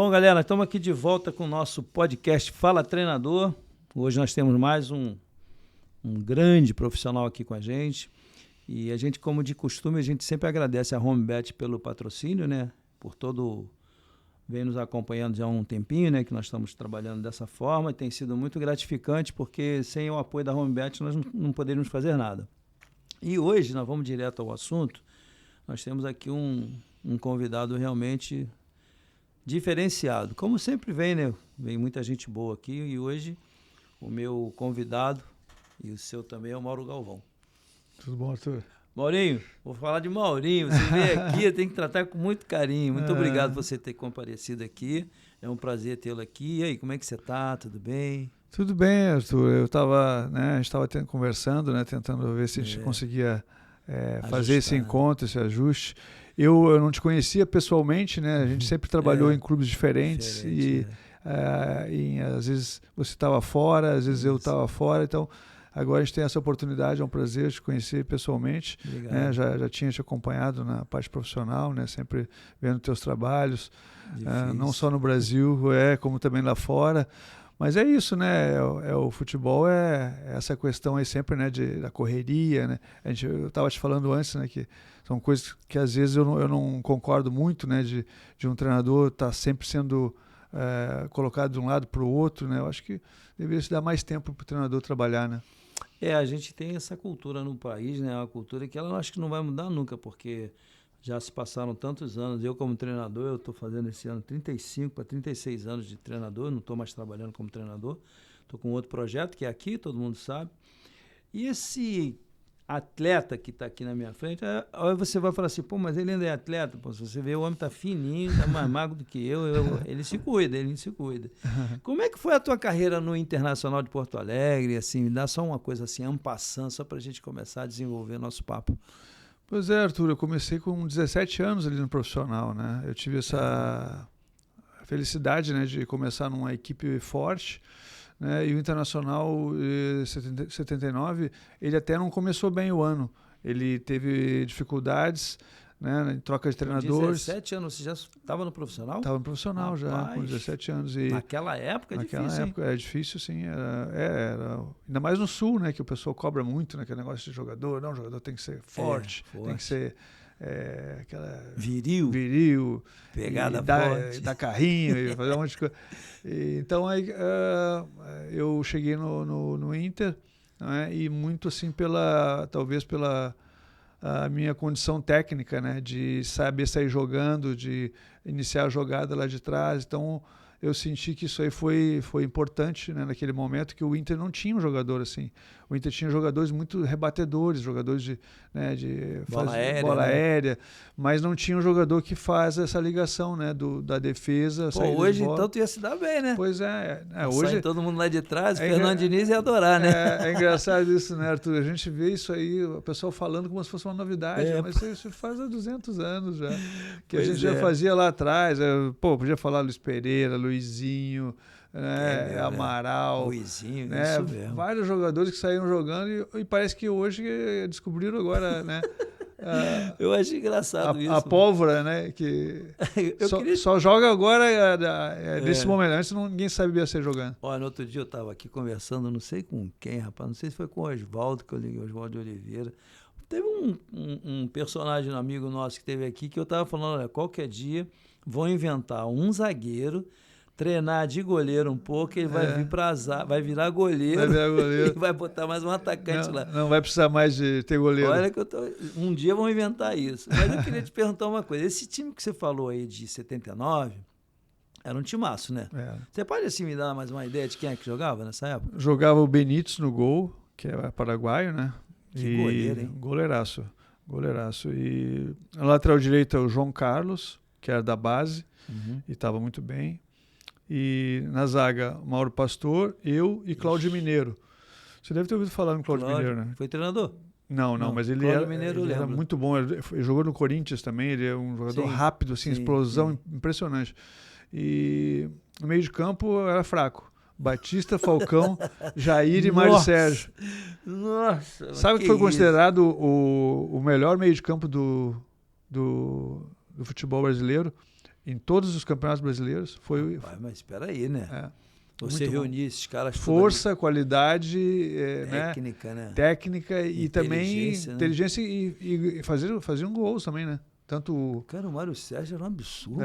Bom, galera, estamos aqui de volta com o nosso podcast Fala Treinador. Hoje nós temos mais um grande profissional aqui com a gente. E a gente, como de costume, a gente sempre agradece a HomeBet pelo patrocínio, né? Por todo... Vem nos acompanhando já há um tempinho, né? Que nós estamos trabalhando dessa forma. E tem sido muito gratificante, porque sem o apoio da HomeBet nós não poderíamos fazer nada. E hoje, nós vamos direto ao assunto. Nós temos aqui um convidado realmente... diferenciado, como sempre vem, né? Vem muita gente boa aqui e hoje o meu convidado e o seu também é o Mauro Galvão. Tudo bom, Arthur? Maurinho, vou falar de Maurinho. Você veio aqui, tem que tratar com muito carinho. Muito obrigado por você ter comparecido aqui. É um prazer tê-lo aqui. E aí, como é que você tá? Tudo bem? Tudo bem, Arthur. Eu estava, né? A gente estava conversando, né? Tentando ver se a gente conseguia fazer esse encontro, esse ajuste. Eu não te conhecia pessoalmente, né? A gente sempre trabalhou em clubes diferentes e às vezes você estava fora, às vezes eu estava fora, então agora a gente tem essa oportunidade, é um prazer te conhecer pessoalmente. Né? Já tinha te acompanhado na parte profissional, né? Sempre vendo teus trabalhos, não só no Brasil, como também lá fora. Mas é isso, né? O futebol essa questão aí sempre, né? Da correria, né? Eu estava te falando antes, né? Que são coisas que às vezes eu não concordo muito, né? De um treinador estar sempre sendo colocado de um lado para o outro, né? Eu acho que deveria se dar mais tempo para o treinador trabalhar, né? A gente tem essa cultura no país, né? Uma cultura que ela acho que não vai mudar nunca, porque já se passaram tantos anos. Eu, como treinador, eu estou fazendo esse ano 35 para 36 anos de treinador, não estou mais trabalhando como treinador. Estou com outro projeto, que é aqui, todo mundo sabe. E esse atleta que está aqui na minha frente, aí você vai falar assim, pô, mas ele ainda é atleta? Pô, se você vê, o homem está fininho, está mais magro do que ele se cuida, Como é que foi a tua carreira no Internacional de Porto Alegre? Assim, me dá só uma coisa assim, en passant, só para a gente começar a desenvolver nosso papo. Pois é, Arthur, eu comecei com 17 anos ali no profissional, né? Eu tive essa felicidade, né, de começar numa equipe forte, né? E o Internacional 79, ele até não começou bem o ano. Ele teve dificuldades, né, em troca de treinadores. Com 17 anos, você já estava no profissional? Estava no profissional. Rapaz, já, com 17 anos. E naquela época naquela difícil, época era difícil, sim. Era, ainda mais no Sul, né, que o pessoal cobra muito, né, aquele negócio de jogador. Não, o jogador tem que ser forte. Tem que ser aquela viril, pegada forte, dar carrinho e fazer um monte de coisa. Então aí eu cheguei no Inter, né, e muito assim talvez pela a minha condição técnica, né, de saber sair jogando, de iniciar a jogada lá de trás. Então eu senti que isso aí foi importante, né, naquele momento, que o Inter não tinha um jogador assim. O Inter tinha jogadores muito rebatedores, jogadores de bola aérea, mas não tinha um jogador que faz essa ligação, né, da defesa. Pô, hoje então tu ia se dar bem, né? Pois hoje todo mundo lá de trás, o Fernando Diniz ia adorar, né? É engraçado isso, né, Arthur? A gente vê isso aí, o pessoal falando como se fosse uma novidade, mas isso faz há 200 anos já, que a gente já fazia lá atrás. Podia falar Luiz Pereira, Luizinho, né, Amaral, Luizinho, né, isso mesmo. Vários jogadores que saíram jogando e parece que hoje descobriram agora, né? Eu acho engraçado isso. A pólvora, né? Que só joga agora nesse momento. Antes ninguém sabia ser jogando. Olha, no outro dia eu estava aqui conversando, não sei com quem, rapaz, não sei se foi com o Oswaldo, que eu liguei, Oswaldo de Oliveira. Teve um personagem, um amigo nosso que esteve aqui, que eu estava falando, olha, qualquer dia vão inventar um zagueiro, treinar de goleiro um pouco, ele vai vir vai virar goleiro, e vai botar mais um atacante lá. Não vai precisar mais de ter goleiro. Olha que um dia vão inventar isso. Mas eu queria te perguntar uma coisa. Esse time que você falou aí de 79 era um timaço, né? Você pode assim me dar mais uma ideia de quem é que jogava nessa época? Jogava o Benítez no gol, que é paraguaio, né? Que goleiro, hein? Goleiraço. E na lateral direita o João Carlos, que era da base, e estava muito bem. E na zaga, Mauro Pastor, eu e Cláudio Mineiro. Você deve ter ouvido falar no Cláudio Mineiro, né? Foi treinador? Não, mas ele era muito bom. Ele jogou no Corinthians também, ele é um jogador rápido, assim, explosão impressionante. E no meio de campo era fraco. Batista, Falcão, Jair e Mário Sérgio. Nossa! Sabe que foi considerado o melhor meio de campo do futebol brasileiro? em todos os campeonatos brasileiros. Foi, mas espera aí, né? Você muito reunir esses caras... Força, qualidade, técnica, né? Técnica e também né? inteligência e fazer um gol também, né? Tanto... Cara, o Mário Sérgio era um absurdo.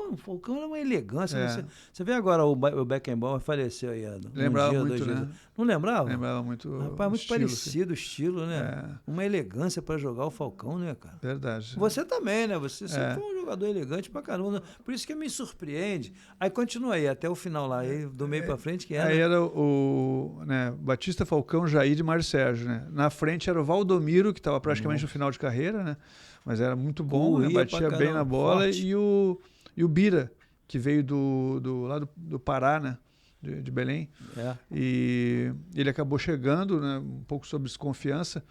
O Falcão era uma elegância. É. Você vê agora o Beckenbauer faleceu aí. Lembrava muito, né? Não lembrava? Lembrava muito. Rapaz, muito parecido o estilo, né? Uma elegância para jogar o Falcão, né, cara? Verdade. Você também, né? Você sempre foi um jogador elegante pra caramba. Por isso que me surpreende. Aí continua aí, até o final lá, aí, do meio pra frente, que era... Aí era o Batista, Falcão, Jair e Mário Sérgio, né? Na frente era o Valdomiro, que estava praticamente no final de carreira, né? Mas era muito bom, né? Batia bem na bola. Forte. E o Bira, que veio lá do Pará, né? De Belém. E ele acabou chegando, né? Um pouco sob desconfiança,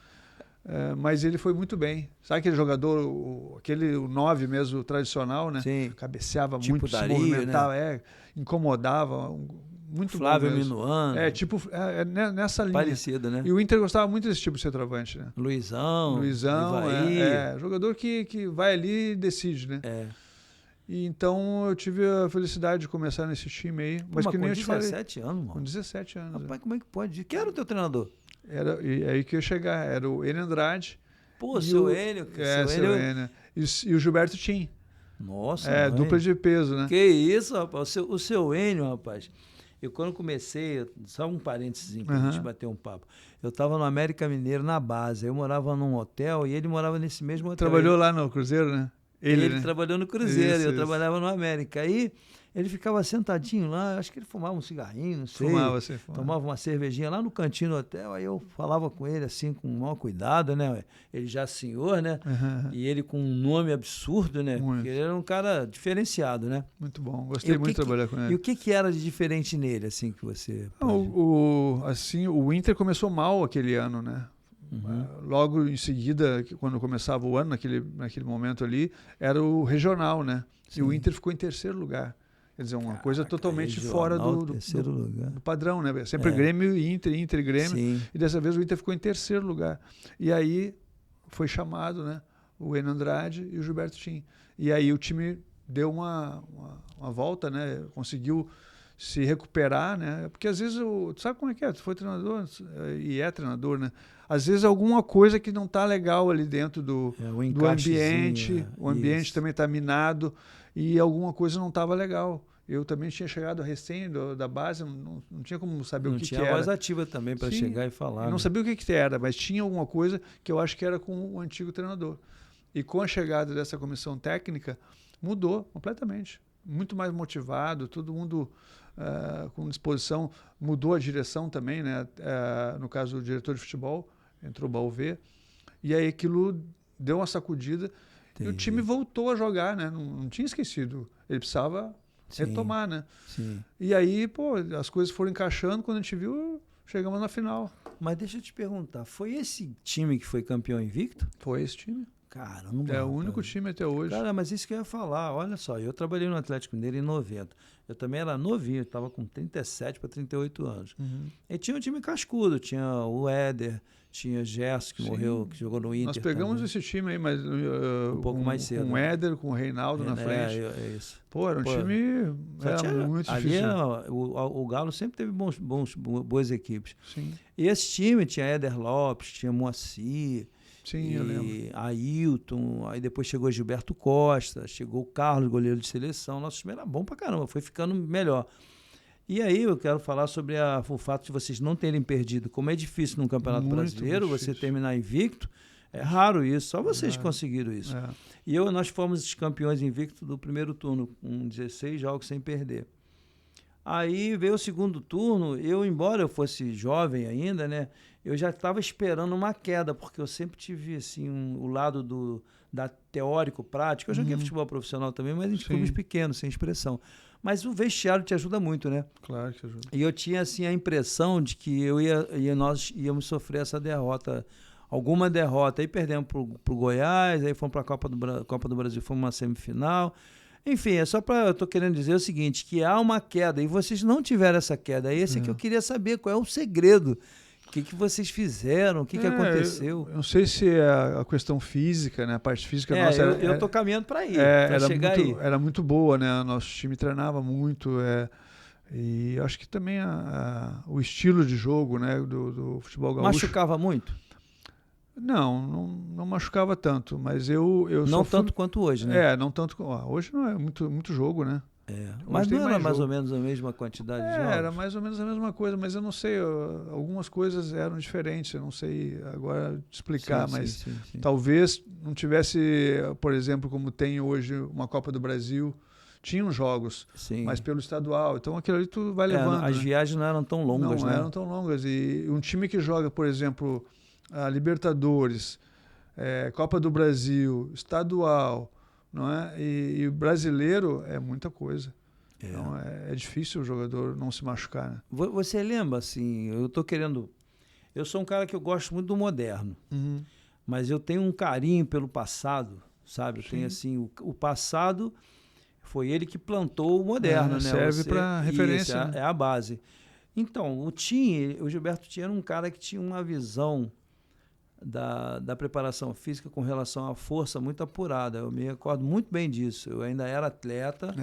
mas ele foi muito bem. Sabe aquele jogador, o 9 mesmo, tradicional, né? Sim. Cabeceava tipo muito, Dario, se movimentava, né? Incomodava, muito Flávio bom mesmo. Minuano. Nessa linha. Parecido, né? E o Inter gostava muito desse tipo de centroavante, né? Luizão, jogador que vai ali e decide, né? E então eu tive a felicidade de começar nesse time aí. Mas que nem eu te falei. Com 17 anos, mano. Com 17 anos. Rapaz, como é que pode? Quem era o teu treinador? E aí que eu ia chegar. Era o Enio Andrade. Pô, seu Enio. Seu Enio. E o Gilberto Tim. Nossa, dupla de peso, né? Que isso, rapaz. O seu Enio, rapaz. Eu quando comecei, só um parênteses pra gente bater um papo. Eu estava no América Mineiro, na base. Eu morava num hotel e ele morava nesse mesmo hotel. Trabalhou lá no Cruzeiro, né? Ele trabalhou no Cruzeiro, eu trabalhava no América. Aí ele ficava sentadinho lá, acho que ele fumava um cigarrinho, não sei. Fumava. Tomava uma cervejinha lá no cantinho do hotel, aí eu falava com ele assim, com o maior cuidado, né? Ele já senhor, né? E ele com um nome absurdo, né? Muito. Porque ele era um cara diferenciado, né? Muito bom, gostei muito de trabalhar com ele. E o que era de diferente nele, assim, que você... O Inter começou mal aquele ano, né? Logo em seguida, quando começava o ano, naquele momento ali, era o regional, né? Sim. E o Inter ficou em terceiro lugar. Quer dizer, uma coisa totalmente fora do padrão, né? Sempre Grêmio e Inter e Grêmio. Sim. E dessa vez o Inter ficou em terceiro lugar. E aí foi chamado, né? O Enio Andrade e o Gilberto Tim. E aí o time deu uma volta, né? Conseguiu se recuperar, né? Porque às vezes, tu sabe como é que é? Tu foi treinador e é treinador, né? Às vezes alguma coisa que não está legal ali dentro do ambiente, o ambiente também está minado e alguma coisa não estava legal. Eu também tinha chegado recém da base, não tinha como saber o que era. Não tinha voz ativa também para chegar e falar. Eu não sabia o que era, mas tinha alguma coisa que eu acho que era com o antigo treinador. E com a chegada dessa comissão técnica, mudou completamente. Muito mais motivado, todo mundo com disposição, mudou a direção também, né? No caso do diretor de futebol, entrou o Balvê, e aí aquilo deu uma sacudida. Entendi. E o time voltou a jogar, né? Não tinha esquecido, ele precisava retomar, né? Sim. E aí, as coisas foram encaixando, quando a gente viu, chegamos na final. Mas deixa eu te perguntar, foi esse time que foi campeão invicto? Foi esse time. Caramba. É o único time até hoje. Cara, mas isso que eu ia falar, olha só, eu trabalhei no Atlético Mineiro em 90. Eu também era novinho, eu estava com 37 para 38 anos. E tinha um time cascudo, tinha o Éder, tinha Gerson, que morreu, que jogou no Inter. Nós pegamos esse time aí, mas um pouco mais cedo. Com o Éder, com o Reinaldo na frente. É isso. Era um time muito difícil. Ali o Galo sempre teve boas equipes. Sim. E esse time tinha Éder Lopes, tinha Moacir, eu lembro. Ailton, aí depois chegou Gilberto Costa, chegou o Carlos, goleiro de seleção. Nosso time era bom pra caramba, foi ficando melhor. E aí eu quero falar sobre o fato de vocês não terem perdido. Como é difícil num campeonato brasileiro você terminar invicto, é raro isso, só vocês conseguiram isso. E nós fomos os campeões invictos do primeiro turno, com 16 jogos sem perder. Aí veio o segundo turno, embora eu fosse jovem ainda, né, eu já estava esperando uma queda, porque eu sempre tive assim, o lado da teórico-prático. Eu joguei futebol profissional também, mas em clubes pequenos, sem expressão. Mas o vestiário te ajuda muito, né? Claro que ajuda. E eu tinha assim, a impressão de que nós íamos sofrer essa derrota, alguma derrota. Aí perdemos para o Goiás, aí fomos para a Copa do Brasil, fomos uma semifinal. Enfim, eu estou querendo dizer o seguinte, que há uma queda, e vocês não tiveram essa queda. Esse é que eu queria saber, qual é o segredo que vocês fizeram? O que aconteceu? Eu não sei se é a questão física, né? A parte física nossa... Eu tô caminhando para ir, para chegar aí. Era muito boa, né? O nosso time treinava muito, e acho que também o estilo de jogo, né, do futebol gaúcho... Machucava muito? Não machucava tanto, mas eu não tanto quanto hoje, né? Não tanto. Hoje não é muito jogo, né? Mas não era mais ou menos a mesma quantidade de jogos? Era mais ou menos a mesma coisa, mas eu não sei, algumas coisas eram diferentes, eu não sei agora te explicar, mas talvez não tivesse, por exemplo, como tem hoje uma Copa do Brasil, tinham jogos, mas pelo estadual, então aquilo ali tu vai levando. As viagens não eram tão longas, né? Não eram tão longas, e um time que joga, por exemplo, a Libertadores, Copa do Brasil, estadual, não é? E brasileiro é muita coisa. Então é difícil o jogador não se machucar, né? Você lembra, assim, eu sou um cara que eu gosto muito do moderno, mas eu tenho um carinho pelo passado, sabe? Eu tenho, assim, o passado foi ele que plantou o moderno, né? Serve para referência. É a base. Então, o Gilberto Tin era um cara que tinha uma visão da preparação física com relação à força muito apurada. Eu me recordo muito bem disso. Eu ainda era atleta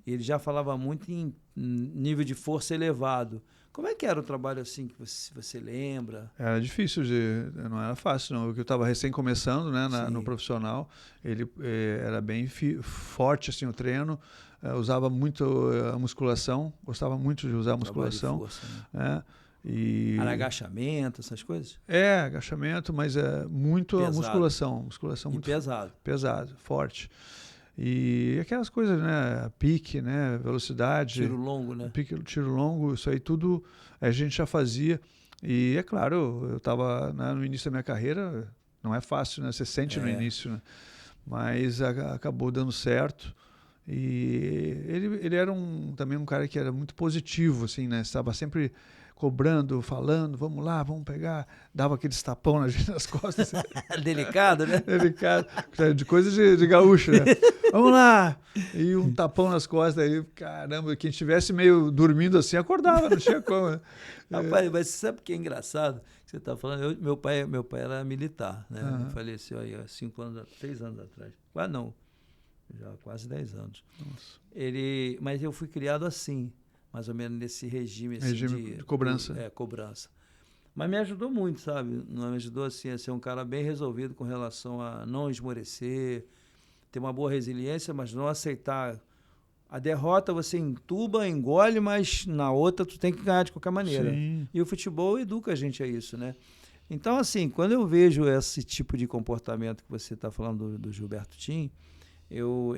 e ele já falava muito em nível de força elevado. Como é que era o trabalho assim, que você lembra? Era difícil, não era fácil, não. Eu estava recém começando, né, no profissional. Ele era bem forte assim, o treino, usava muito a musculação, gostava muito de usar a musculação. Força, né? Era agachamento, essas coisas? Agachamento, mas muito pesado. A musculação. Musculação muito pesado. Pesado, forte. E aquelas coisas, né? Pique, né? Velocidade. Tiro longo, né? Tiro longo, isso aí tudo a gente já fazia. E é claro, eu estava no início da minha carreira, não é fácil, né? Você sente no início, né? Mas acabou dando certo. E ele era também um cara que era muito positivo, assim, né? Estava sempre cobrando, falando, vamos lá, vamos pegar, dava aqueles tapão nas costas. Delicado, né? Delicado, de coisa de gaúcho, né? Vamos lá! E um tapão nas costas, aí, caramba, quem estivesse meio dormindo assim, acordava, não tinha como. Né? Rapaz, mas você sabe o que é engraçado? Que você está falando? Meu pai era militar, né? Ele faleceu aí há 6 anos atrás. Já quase 10 anos. Nossa. Mas eu fui criado assim, mais ou menos nesse regime de cobrança. Cobrança. Mas me ajudou muito, sabe? Me ajudou assim, a ser um cara bem resolvido com relação a não esmorecer, ter uma boa resiliência, mas não aceitar a derrota. Você entuba, engole, mas na outra tu tem que ganhar de qualquer maneira. Sim. E o futebol educa a gente a isso, né? Então, assim, quando eu vejo esse tipo de comportamento que você está falando do Gilberto Tin, eu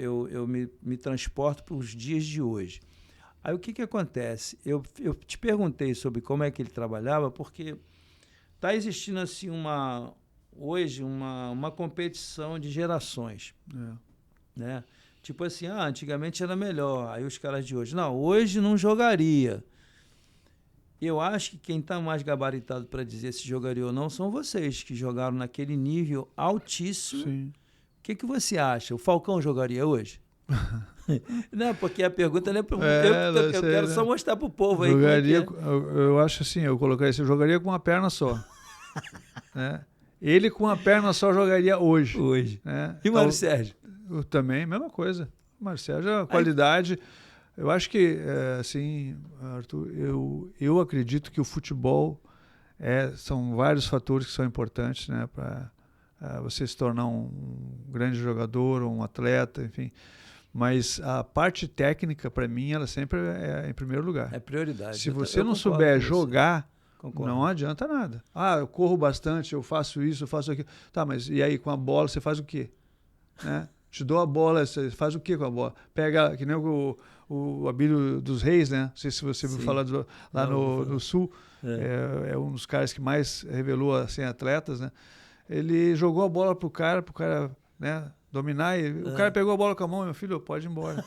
me transporto para os dias de hoje. Aí o que acontece? Eu te perguntei sobre como é que ele trabalhava, porque está existindo assim hoje uma competição de gerações. Né? Tipo assim, antigamente era melhor, aí os caras de hoje, não, hoje não jogaria. Eu acho que quem está mais gabaritado para dizer se jogaria ou não são vocês, que jogaram naquele nível altíssimo. Sim. O que você acha? O Falcão jogaria hoje? Não, porque a pergunta não é para eu quero só mostrar para o povo aí. Jogaria, eu acho assim, eu colocaria assim, eu jogaria com uma perna só. Né? Ele com uma perna só jogaria hoje. Né? E o Mário Sérgio? Também, mesma coisa. O Mário Sérgio, a qualidade. Eu acho que, assim, Arthur, eu acredito que o futebol são vários fatores que são importantes, né, para você se tornar um grande jogador, um atleta, enfim. Mas a parte técnica, para mim, ela sempre é em primeiro lugar. É prioridade. Se você não souber jogar, não adianta nada. Eu corro bastante, eu faço isso, eu faço aquilo. Tá, mas e aí com a bola você faz o quê? Né? Te dou a bola, você faz o quê com a bola? Pega, que nem o Abílio dos Reis, né? Não sei se você viu falar lá no Sul. É um dos caras que mais revelou assim, atletas, né? Ele jogou a bola pro cara, né, dominar, e o cara pegou a bola com a mão, meu filho, pode ir embora.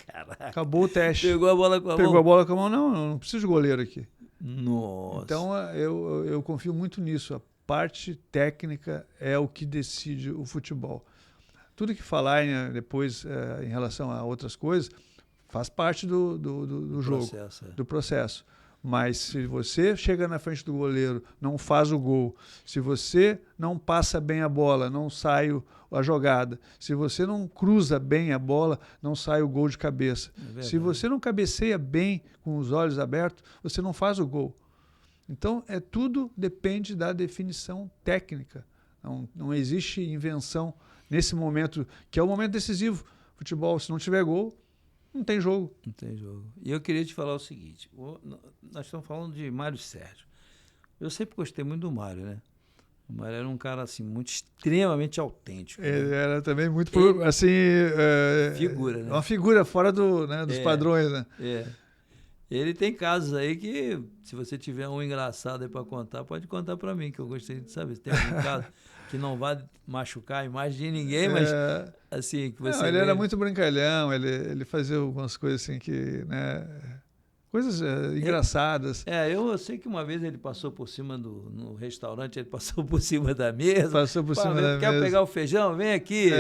Caraca. Acabou o teste. Pegou a bola com a mão? Pegou a bola com a mão, não precisa de goleiro aqui. Nossa. Então, eu confio muito nisso. A parte técnica é o que decide o futebol. Tudo que falar depois em relação a outras coisas faz parte do jogo, do processo. Mas se você chega na frente do goleiro, não faz o gol, se você não passa bem a bola, não sai a jogada, se você não cruza bem a bola, não sai o gol de cabeça. Se você não cabeceia bem com os olhos abertos, você não faz o gol. Então, tudo depende da definição técnica. Não existe invenção nesse momento, que é o momento decisivo. Futebol, se não tiver gol, não tem jogo. Não tem jogo. E eu queria te falar o seguinte, nós estamos falando de Mário Sérgio. Eu sempre gostei muito do Mário, né? O Mário era um cara, assim, muito extremamente autêntico. Ele né? era também muito, assim... figura, né? Uma figura fora dos padrões, né? Ele tem casos aí que, se você tiver um engraçado aí para contar, pode contar para mim, que eu gostaria de saber. Se tem algum caso que não vai machucar a imagem de ninguém, mas assim, que você... Não, ele era muito brincalhão, ele fazia algumas coisas assim que, né, coisas engraçadas. Eu sei que uma vez ele passou por cima no restaurante, ele passou por cima da mesa. Passou por cima da mesa. Quer pegar o feijão? Vem aqui.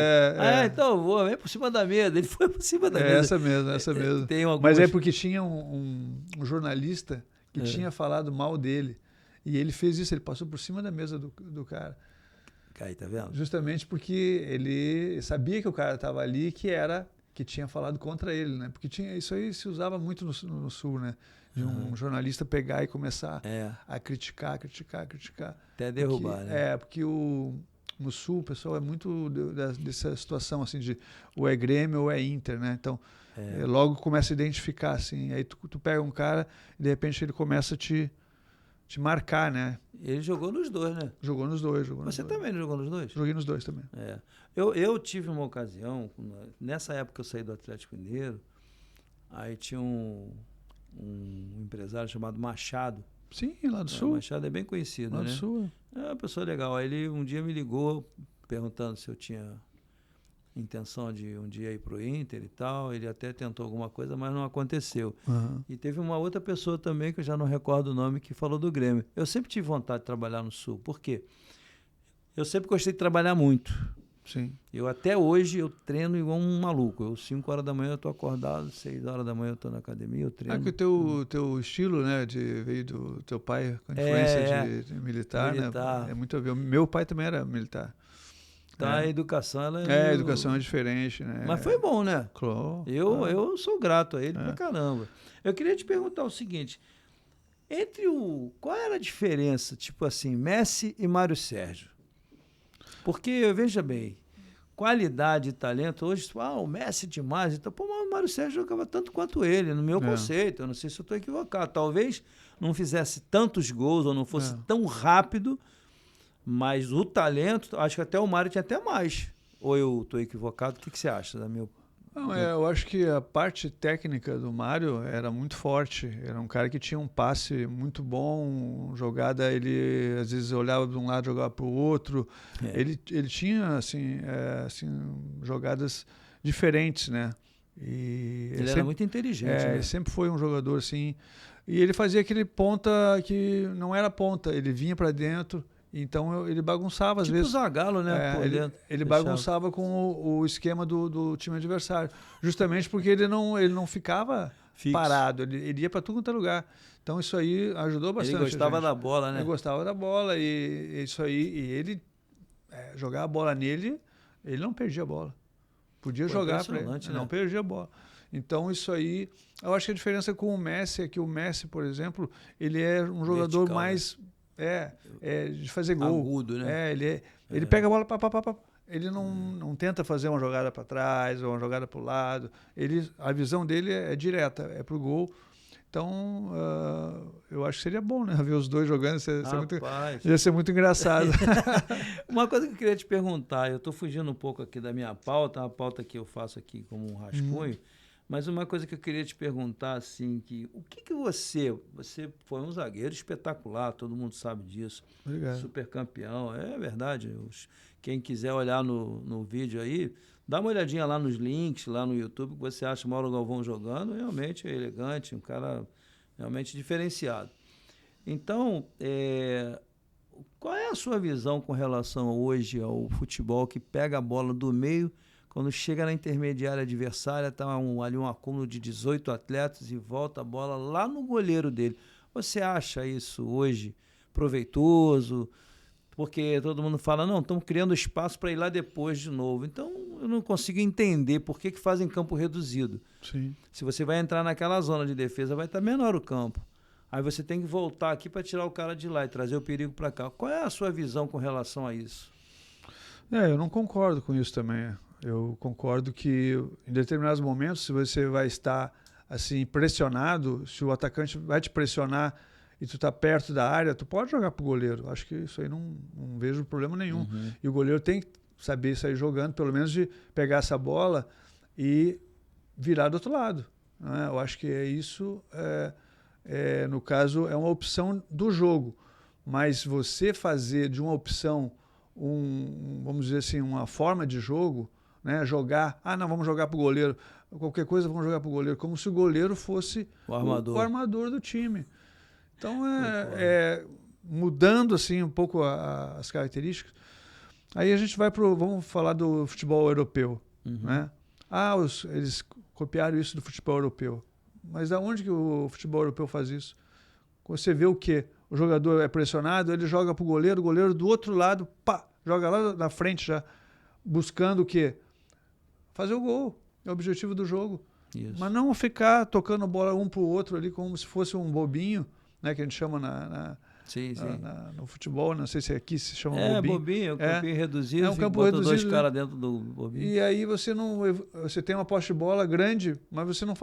Então eu vou, vem por cima da mesa. Ele foi por cima da mesa. Essa mesmo. Tem algumas... Mas é porque tinha um jornalista que tinha falado mal dele. E ele fez isso, ele passou por cima da mesa do cara. Aí, tá vendo? Justamente porque ele sabia que o cara estava ali, que tinha falado contra ele, né? Porque isso aí se usava muito no Sul, né? De um jornalista pegar e começar a criticar. Até derrubar, né? Porque no Sul o pessoal é muito dessa situação, assim, de ou é Grêmio ou é Inter, né? Então, logo começa a identificar, assim. Aí tu pega um cara e de repente ele começa a te marcar, né? Ele jogou nos dois, né? Jogou nos dois. Você também não jogou nos dois? Joguei nos dois também. Eu tive uma ocasião, nessa época eu saí do Atlético Mineiro, aí tinha um empresário chamado Machado. Sim, lá do Sul. O Machado é bem conhecido, lá né? do Sul. É uma pessoa legal. Aí ele um dia me ligou perguntando se eu tinha intenção de um dia ir pro Inter e tal. Ele até tentou alguma coisa, mas não aconteceu. E teve uma outra pessoa também, que eu já não recordo o nome, que falou do Grêmio. Eu sempre tive vontade de trabalhar no Sul. Por quê? Eu sempre gostei de trabalhar muito. Sim. Até hoje eu treino igual um maluco. 5 horas da manhã eu tô acordado, 6 horas da manhã eu tô na academia, eu treino. Que o teu estilo, né, veio do teu pai com influência de militar, né? É muito a ver. Meu pai também era militar. A educação, ela a educação é diferente, né? Mas foi bom, né? Claro. Eu sou grato a ele pra caramba. Eu queria te perguntar o seguinte, qual era a diferença, tipo assim, Messi e Mário Sérgio? Porque, veja bem, qualidade e talento, hoje, o Messi demais, então, o Mário Sérgio jogava tanto quanto ele, no meu conceito, eu não sei se eu estou equivocado, talvez não fizesse tantos gols ou não fosse tão rápido, mas o talento, acho que até o Mário tinha até mais. Ou eu estou equivocado? O que você acha da minha opinião? Não, eu acho que a parte técnica do Mário era muito forte. Era um cara que tinha um passe muito bom, jogada, ele às vezes olhava de um lado, jogava para o outro. Ele tinha assim, jogadas diferentes, né? E ele era muito inteligente. Né? Ele sempre foi um jogador assim. E ele fazia aquele ponta que não era ponta, ele vinha para dentro. Então ele bagunçava às vezes. Tipo o Zagallo, né? Ele bagunçava com o esquema do time adversário. Justamente porque ele não ficava parado, ele ia para tudo quanto é lugar. Então isso aí ajudou bastante. Ele gostava da bola, né? Ele gostava da bola e isso aí. E ele jogar a bola nele, ele não perdia a bola. Podia jogar para ele, não perdia a bola. Então isso aí, eu acho que a diferença com o Messi é que o Messi, por exemplo, ele é um jogador vertical, mais... de fazer gol. Agudo, né? Ele pega a bola, ele não tenta fazer uma jogada para trás ou uma jogada para o lado. A visão dele é direta, é pro gol. Então, eu acho que seria bom, né? Ver os dois jogando, ia ser muito engraçado. Uma coisa que eu queria te perguntar, eu estou fugindo um pouco aqui da minha pauta, uma pauta que eu faço aqui como um rascunho, mas uma coisa que eu queria te perguntar, assim, o que você foi um zagueiro espetacular, todo mundo sabe disso. Obrigado. Super campeão, é verdade. Quem quiser olhar no vídeo aí, dá uma olhadinha lá nos links, lá no YouTube, que você acha o Mauro Galvão jogando, realmente é elegante, um cara realmente diferenciado. Então, qual é a sua visão com relação hoje ao futebol que pega a bola do meio, quando chega na intermediária adversária, está ali um acúmulo de 18 atletas e volta a bola lá no goleiro dele. Você acha isso hoje proveitoso? Porque todo mundo fala, não, estamos criando espaço para ir lá depois de novo. Então, eu não consigo entender por que fazem campo reduzido. Sim. Se você vai entrar naquela zona de defesa, vai estar menor o campo. Aí você tem que voltar aqui para tirar o cara de lá e trazer o perigo para cá. Qual é a sua visão com relação a isso? Eu não concordo com isso também. Eu concordo que em determinados momentos, se você vai estar assim pressionado, se o atacante vai te pressionar e tu está perto da área, tu pode jogar pro goleiro. Acho que isso aí não vejo problema nenhum. Uhum. E o goleiro tem que saber sair jogando, pelo menos de pegar essa bola e virar do outro lado, né? Eu acho que é isso, no caso, é uma opção do jogo. Mas você fazer de uma opção, vamos dizer assim, uma forma de jogo, né? Jogar, não, vamos jogar pro goleiro. Qualquer coisa, vamos jogar pro goleiro. Como se o goleiro fosse o armador do time. Então, mudando assim um pouco as características. Aí a gente vamos falar do futebol europeu, né? Eles copiaram isso do futebol europeu. Mas aonde que o futebol europeu faz isso? Você vê o quê? O jogador é pressionado, ele joga pro goleiro, o goleiro do outro lado, joga lá na frente já, buscando o quê? Fazer o gol. É o objetivo do jogo. Isso. Mas não ficar tocando bola um pro outro ali como se fosse um bobinho, né, que a gente chama sim. no futebol, não sei se aqui se chama bobinho, campinho reduzido, um campo bota reduzido, dois caras dentro do bobinho. E aí você tem uma posse de bola grande, mas você não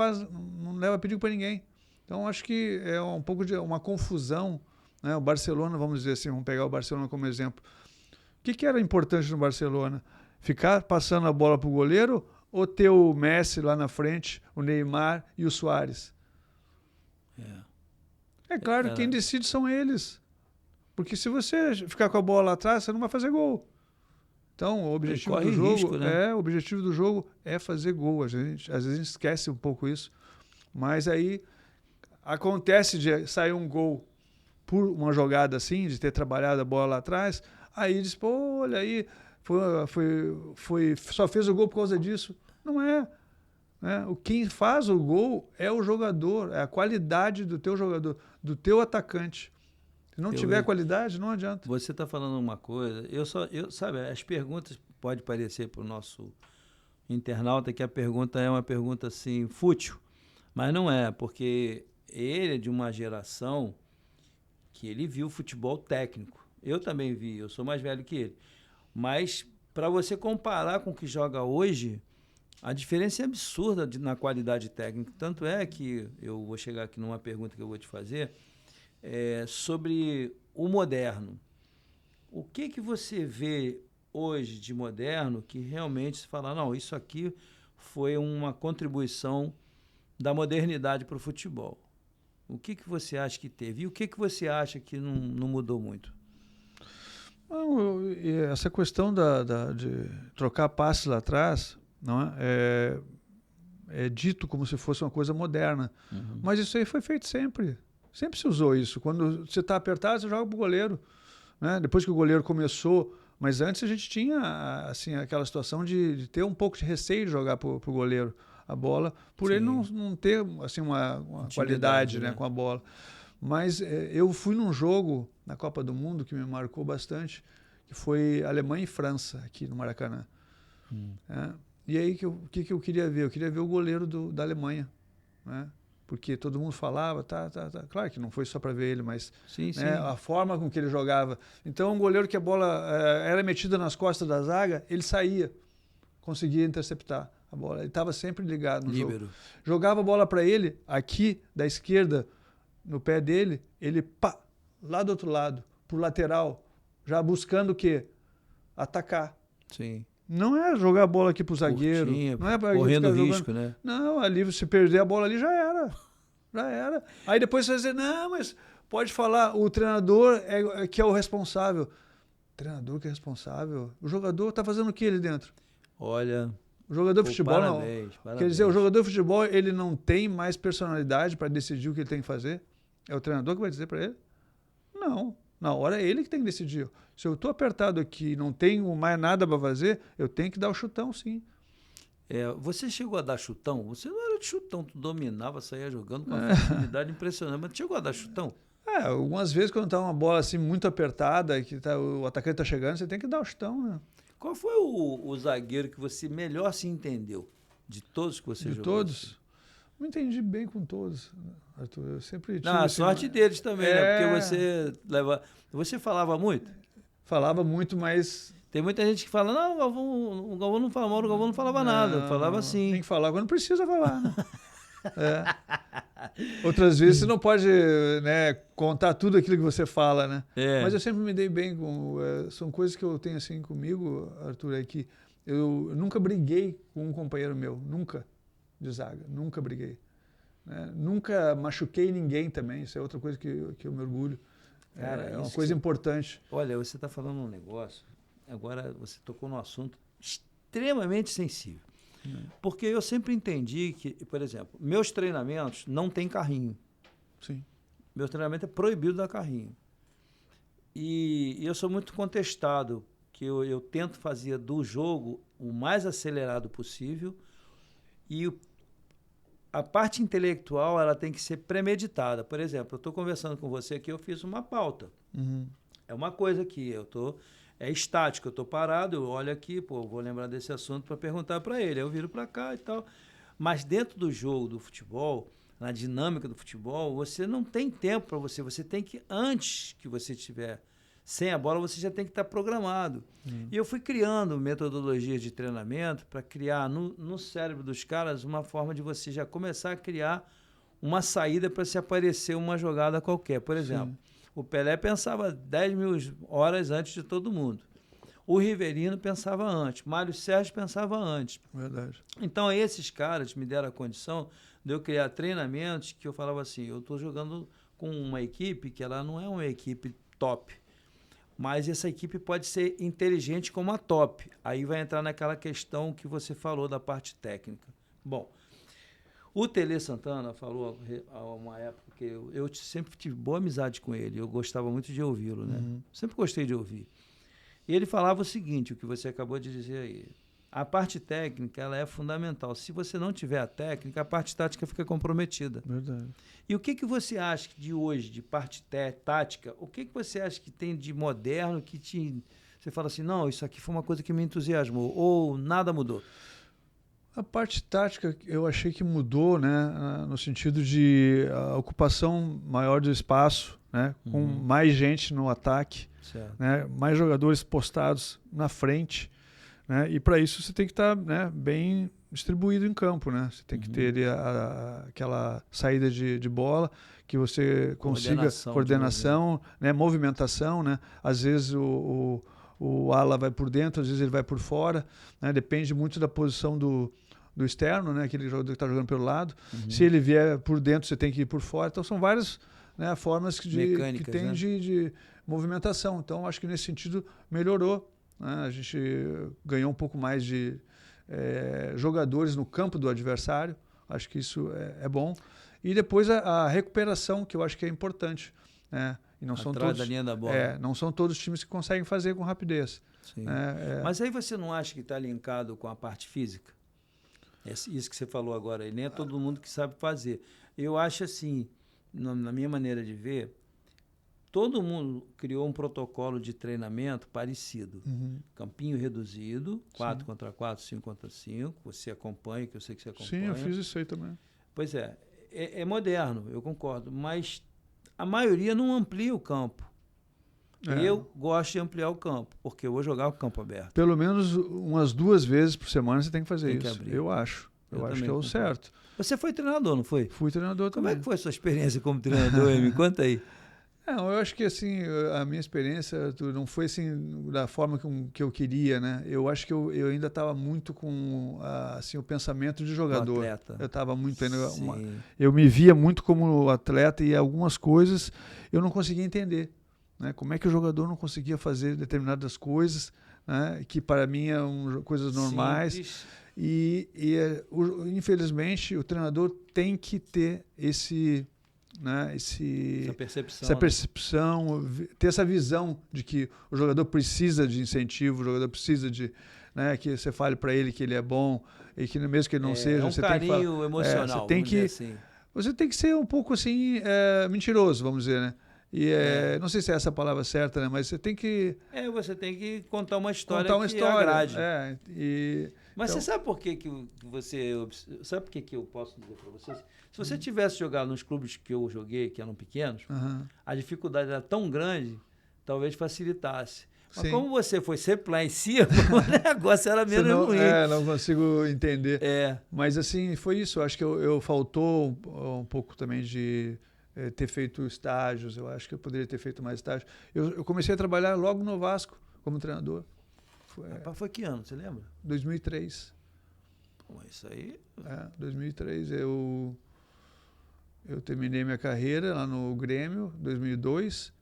leva perigo para ninguém. Então acho que é um pouco de uma confusão, né? O Barcelona, vamos dizer assim, vamos pegar o Barcelona como exemplo. O que era importante no Barcelona? Ficar passando a bola pro goleiro ou ter o Messi lá na frente, o Neymar e o Suárez? É claro que quem decide são eles. Porque se você ficar com a bola lá atrás, você não vai fazer gol. Então, o objetivo do jogo risco, né? o objetivo do jogo é fazer gol. Às vezes a gente esquece um pouco isso. Mas aí acontece de sair um gol por uma jogada assim, de ter trabalhado a bola lá atrás, aí diz, pô, olha aí, só fez o gol por causa disso. Não é. Quem faz o gol é o jogador, é a qualidade do teu jogador, do teu atacante. Se não tiver qualidade, não adianta. Você está falando uma coisa, sabe, as perguntas pode parecer para o nosso internauta que a pergunta é uma pergunta assim, fútil, mas não é, porque ele é de uma geração que ele viu futebol técnico. Eu também vi, eu sou mais velho que ele. Mas para você comparar com o que joga hoje, a diferença é absurda na qualidade técnica. Tanto é que eu vou chegar aqui numa pergunta que eu vou te fazer, sobre o moderno. O que você vê hoje de moderno que realmente se fala, não, isso aqui foi uma contribuição da modernidade para o futebol? O que você acha que teve? E o que você acha que não mudou muito? Essa questão de trocar passes lá atrás, não é dito como se fosse uma coisa moderna. Mas isso aí foi feito sempre. Sempre se usou isso. Quando você está apertado, você joga para o goleiro, né? Depois que o goleiro começou... Mas antes a gente tinha assim, aquela situação de ter um pouco de receio de jogar para o goleiro a bola, por ele não ter assim, uma qualidade, né, com a bola. Mas eu fui num jogo na Copa do Mundo que me marcou bastante, que foi Alemanha e França, aqui no Maracanã. E aí, o que eu queria ver? Eu queria ver o goleiro da Alemanha, né? Porque todo mundo falava, claro que não foi só para ver ele, mas sim. A forma com que ele jogava. Então, um goleiro que a bola era metida nas costas da zaga, ele saía, conseguia interceptar a bola. Ele estava sempre ligado no jogo. Jogava a bola para ele, aqui, da esquerda, no pé dele, ele, lá do outro lado, pro lateral, já buscando o quê? Atacar. Sim. Não é jogar a bola aqui pro zagueiro. Não é correndo risco, né? Não, ali, se perder a bola ali, já era. Já era. Aí depois você vai dizer, não, mas pode falar, o treinador que é o responsável. O treinador que é responsável? O jogador tá fazendo o que ali dentro? Olha... O jogador de futebol parabéns. Quer dizer, o jogador de futebol, ele não tem mais personalidade para decidir o que ele tem que fazer? É o treinador que vai dizer para ele? Não. Na hora é ele que tem que decidir. Se eu estou apertado aqui e não tenho mais nada para fazer, eu tenho que dar o chutão, sim. Você chegou a dar chutão? Você não era de chutão, tu dominava, saía jogando com uma facilidade impressionante, mas tu chegou a dar chutão? Algumas vezes quando tá uma bola assim muito apertada, que o atacante tá chegando, você tem que dar o chutão, né? Qual foi o zagueiro que você melhor se entendeu de todos que você jogou? De todos? Não entendi bem com todos, Arthur. Eu sempre tive... A sorte deles também, né? Porque você falava muito? Falava muito, mas... Tem muita gente que fala, não, o Galvão não fala mal, o Galvão não falava nada. Falava assim. Tem que falar quando precisa falar, né? Outras vezes você não pode, né, contar tudo aquilo que você fala, né? Mas eu sempre me dei bem com... são coisas que eu tenho assim comigo, Arthur, é que eu nunca briguei com um companheiro meu, nunca, de zaga, nunca briguei. Né? Nunca machuquei ninguém também, isso é outra coisa que eu me orgulho. Cara, é uma coisa importante. Olha, você está falando um negócio, agora você tocou num assunto extremamente sensível. Porque eu sempre entendi que, por exemplo, meus treinamentos não tem carrinho. Sim. Meu treinamento é proibido dar carrinho. E eu sou muito contestado, que eu tento fazer do jogo o mais acelerado possível e a parte intelectual ela tem que ser premeditada. Por exemplo, eu estou conversando com você aqui, eu fiz uma pauta. É uma coisa que é estático, eu estou parado, eu olho aqui, vou lembrar desse assunto para perguntar para ele, aí eu viro para cá e tal. Mas dentro do jogo do futebol, na dinâmica do futebol, você não tem tempo para você tem que, antes que você estiver sem a bola, você já tem que estar programado. E eu fui criando metodologias de treinamento para criar no cérebro dos caras uma forma de você já começar a criar uma saída para se aparecer uma jogada qualquer. Por exemplo, o Pelé pensava 10 mil horas antes de todo mundo. O Riverino pensava antes. Mário Sérgio pensava antes. Verdade. Então, esses caras me deram a condição de eu criar treinamentos que eu falava assim, eu estou jogando com uma equipe que ela não é uma equipe top, mas essa equipe pode ser inteligente como a top. Aí vai entrar naquela questão que você falou da parte técnica. Bom, o Tele Santana falou há uma época que eu sempre tive boa amizade com ele, eu gostava muito de ouvi-lo, né? Sempre gostei de ouvir. E ele falava o seguinte, o que você acabou de dizer aí, a parte técnica ela é fundamental. Se você não tiver a técnica, a parte tática fica comprometida. Verdade. E o que você acha de hoje, de parte tática, o que você acha que tem de moderno que você fala assim, não, isso aqui foi uma coisa que me entusiasmou, ou nada mudou? A parte tática eu achei que mudou, né, no sentido de a ocupação maior do espaço, né, com mais gente no ataque, né, mais jogadores postados na frente, né, e para isso você tem que estar, né, bem distribuído em campo, né, você tem que ter aquela saída de bola, que você consiga coordenação, né, movimentação, né, às vezes o ala vai por dentro, às vezes ele vai por fora, né, depende muito da posição do externo, né, aquele jogador que está jogando pelo lado. Se ele vier por dentro, você tem que ir por fora. Então são várias, né, formas que tem, né, de movimentação. Então acho que nesse sentido melhorou, né? A gente ganhou um pouco mais de jogadores no campo do adversário. Acho que isso é bom. E depois a recuperação, que eu acho que é importante, né? E não são todos, da linha da bola. Não são todos os times que conseguem fazer com rapidez. Sim. Mas aí você não acha que está linkado com a parte física? Isso que você falou agora, e nem é todo mundo que sabe fazer. Eu acho assim, na minha maneira de ver, todo mundo criou um protocolo de treinamento parecido. Campinho reduzido, 4 contra 4, 5 contra 5. Você acompanha, que eu sei que você acompanha. Sim, eu fiz isso aí também. Pois é moderno, eu concordo, mas a maioria não amplia o campo. Eu gosto de ampliar o campo, porque eu vou jogar o campo aberto. Pelo menos umas 2 vezes por semana você tem que fazer isso. Eu acho. Eu acho que é o certo. Você foi treinador, não foi? Fui treinador também. Como é que foi a sua experiência como treinador? Me conta aí. Eu acho que assim, a minha experiência não foi assim da forma que eu queria, né? Eu acho que eu ainda estava muito com assim, o pensamento de jogador. Eu estava muito eu me via muito como atleta e algumas coisas eu não conseguia entender, né? Como é que o jogador não conseguia fazer determinadas coisas, né, que para mim eram coisas normais. Simples. E infelizmente o treinador tem que ter essa percepção, ter essa visão de que o jogador precisa de incentivo, o jogador precisa de né, que você fale para ele que ele é bom e que mesmo que ele não seja, um você carinho tem que emocional, você tem que assim. Você tem que ser um pouco assim, mentiroso, vamos dizer, né? E não sei se é essa a palavra certa, né? Mas você tem que Você tem que contar uma história que agrade. Mas então, você sabe por que você... Sabe por que eu posso dizer para você? Se você tivesse jogado nos clubes que eu joguei, que eram pequenos, a dificuldade era tão grande, talvez facilitasse. Mas sim. como você foi sempre lá em cima, o negócio era menos ruim. Não consigo entender. Mas assim, foi isso. Eu acho que eu faltou um pouco também de ter feito estágios. Eu acho que eu poderia ter feito mais estágios. Eu comecei a trabalhar logo no Vasco, como treinador. Foi que ano, você lembra? 2003. Pô, isso aí... 2003. Eu terminei minha carreira lá no Grêmio, 2002.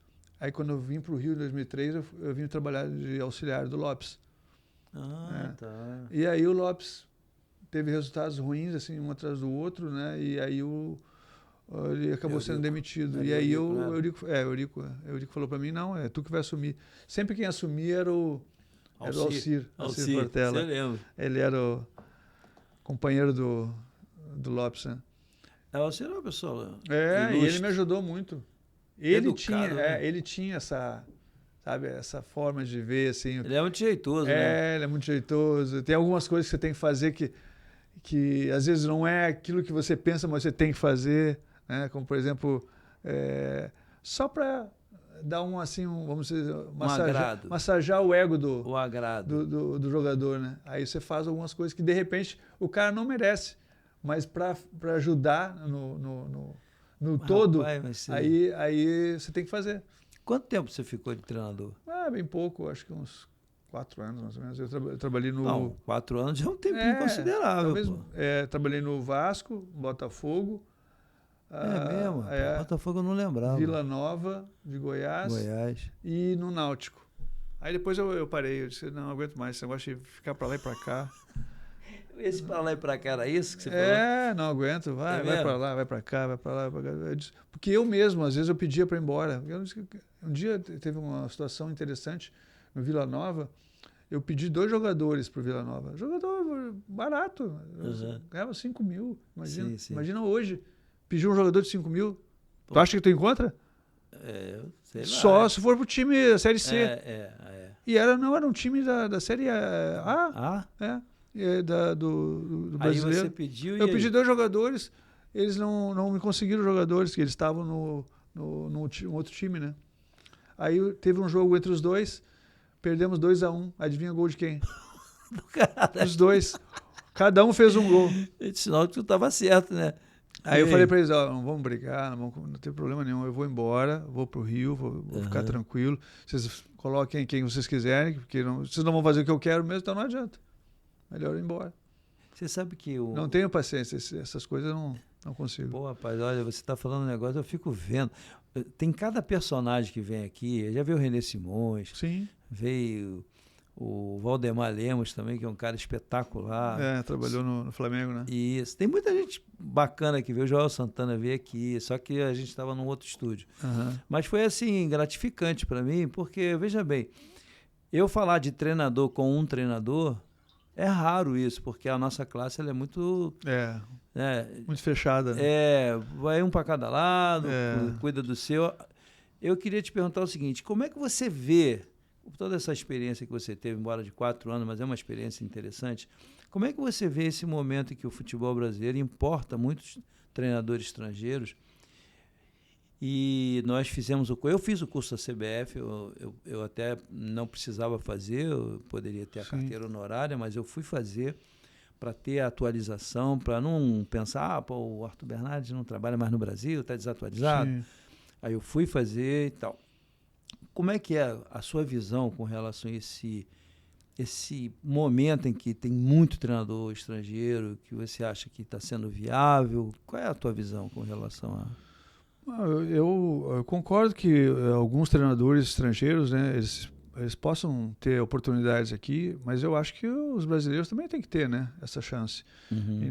Aí, quando eu vim para o Rio em 2003, eu vim trabalhar de auxiliar do Lopes. Tá. E aí o Lopes teve resultados ruins, assim, um atrás do outro, né? E aí ele acabou sendo demitido. E aí o Eurico falou para mim, não, é tu que vai assumir. Sempre quem assumia era o Alcir Portela. Você lembra? Ele era o companheiro do Lopes, né? O Alcir era uma pessoa e ele me ajudou muito. Ele tinha essa forma de ver, assim. Ele é muito jeitoso, né? Ele é muito jeitoso. Tem algumas coisas que você tem que fazer que às vezes não é aquilo que você pensa, mas você tem que fazer, né? Como, por exemplo, só para dar vamos dizer, massagear o ego do jogador, né? Aí você faz algumas coisas que, de repente, o cara não merece, mas para ajudar no todo, aí você tem que fazer. Quanto tempo você ficou de treinador? Bem pouco, acho que uns 4 anos, mais ou menos. Eu trabalhei no... Não, 4 anos já é um tempinho considerável. Trabalhei no Vasco, Botafogo. Mesmo? Botafogo eu não lembrava. Vila Nova, de Goiás. E no Náutico. Aí depois eu parei, eu disse, não aguento mais, esse negócio de ficar para lá e para cá. Esse para lá e para cá era isso que você falou? Não aguento, vai para lá, vai para cá, vai para lá, vai para cá. Porque eu mesmo, às vezes, eu pedia para ir embora. Um dia teve uma situação interessante no Vila Nova, eu pedi 2 jogadores para o Vila Nova. Jogador barato, ganhava 5 mil, imagina. Sim. Imagina hoje, pedir um jogador de 5 mil, tu acha que tu encontra? Sei lá. Só se for pro time da Série C. E era um time da Série A. Do brasileiro. Aí você pediu Eu pedi 2 jogadores, eles não me conseguiram jogadores, que eles estavam no outro time, né? Aí teve um jogo entre os dois, perdemos 2-1. Adivinha o gol de quem? Os 2. Cada um fez um gol. Sinal que tu estava certo, né? Aí eu falei para eles, não vamos brigar, não tem problema nenhum, eu vou embora, vou pro Rio, vou ficar tranquilo, vocês coloquem quem vocês quiserem, porque vocês não vão fazer o que eu quero mesmo, então não adianta. Melhor ir embora. Você sabe que não tenho paciência, essas coisas eu não consigo. Pô, rapaz, olha, você está falando um negócio, eu fico vendo. Tem cada personagem que vem aqui, já veio o René Simões, sim, veio o Valdemar Lemos também, que é um cara espetacular. Trabalhou no Flamengo, né? Isso. Tem muita gente bacana que veio. O Joel Santana veio aqui, só que a gente estava num outro estúdio. Mas foi, assim, gratificante para mim, porque, veja bem, eu falar de treinador com um treinador, é raro isso, porque a nossa classe ela é muito... muito fechada. Né? Vai um para cada lado, cuida do seu. Eu queria te perguntar o seguinte, como é que você vê toda essa experiência que você teve, embora de 4 anos, mas é uma experiência interessante, como é que você vê esse momento em que o futebol brasileiro importa muitos treinadores estrangeiros? E nós fizemos eu fiz o curso da CBF, eu até não precisava fazer, eu poderia ter a carteira honorária, mas eu fui fazer para ter a atualização, para não pensar, o Arthur Bernardes não trabalha mais no Brasil, está desatualizado. Sim. Aí eu fui fazer e tal. Como é que é a sua visão com relação a esse momento em que tem muito treinador estrangeiro, que você acha que está sendo viável? Qual é a tua visão com relação a... Eu concordo que alguns treinadores estrangeiros, né, eles possam ter oportunidades aqui, mas eu acho que os brasileiros também têm que ter, né, essa chance. E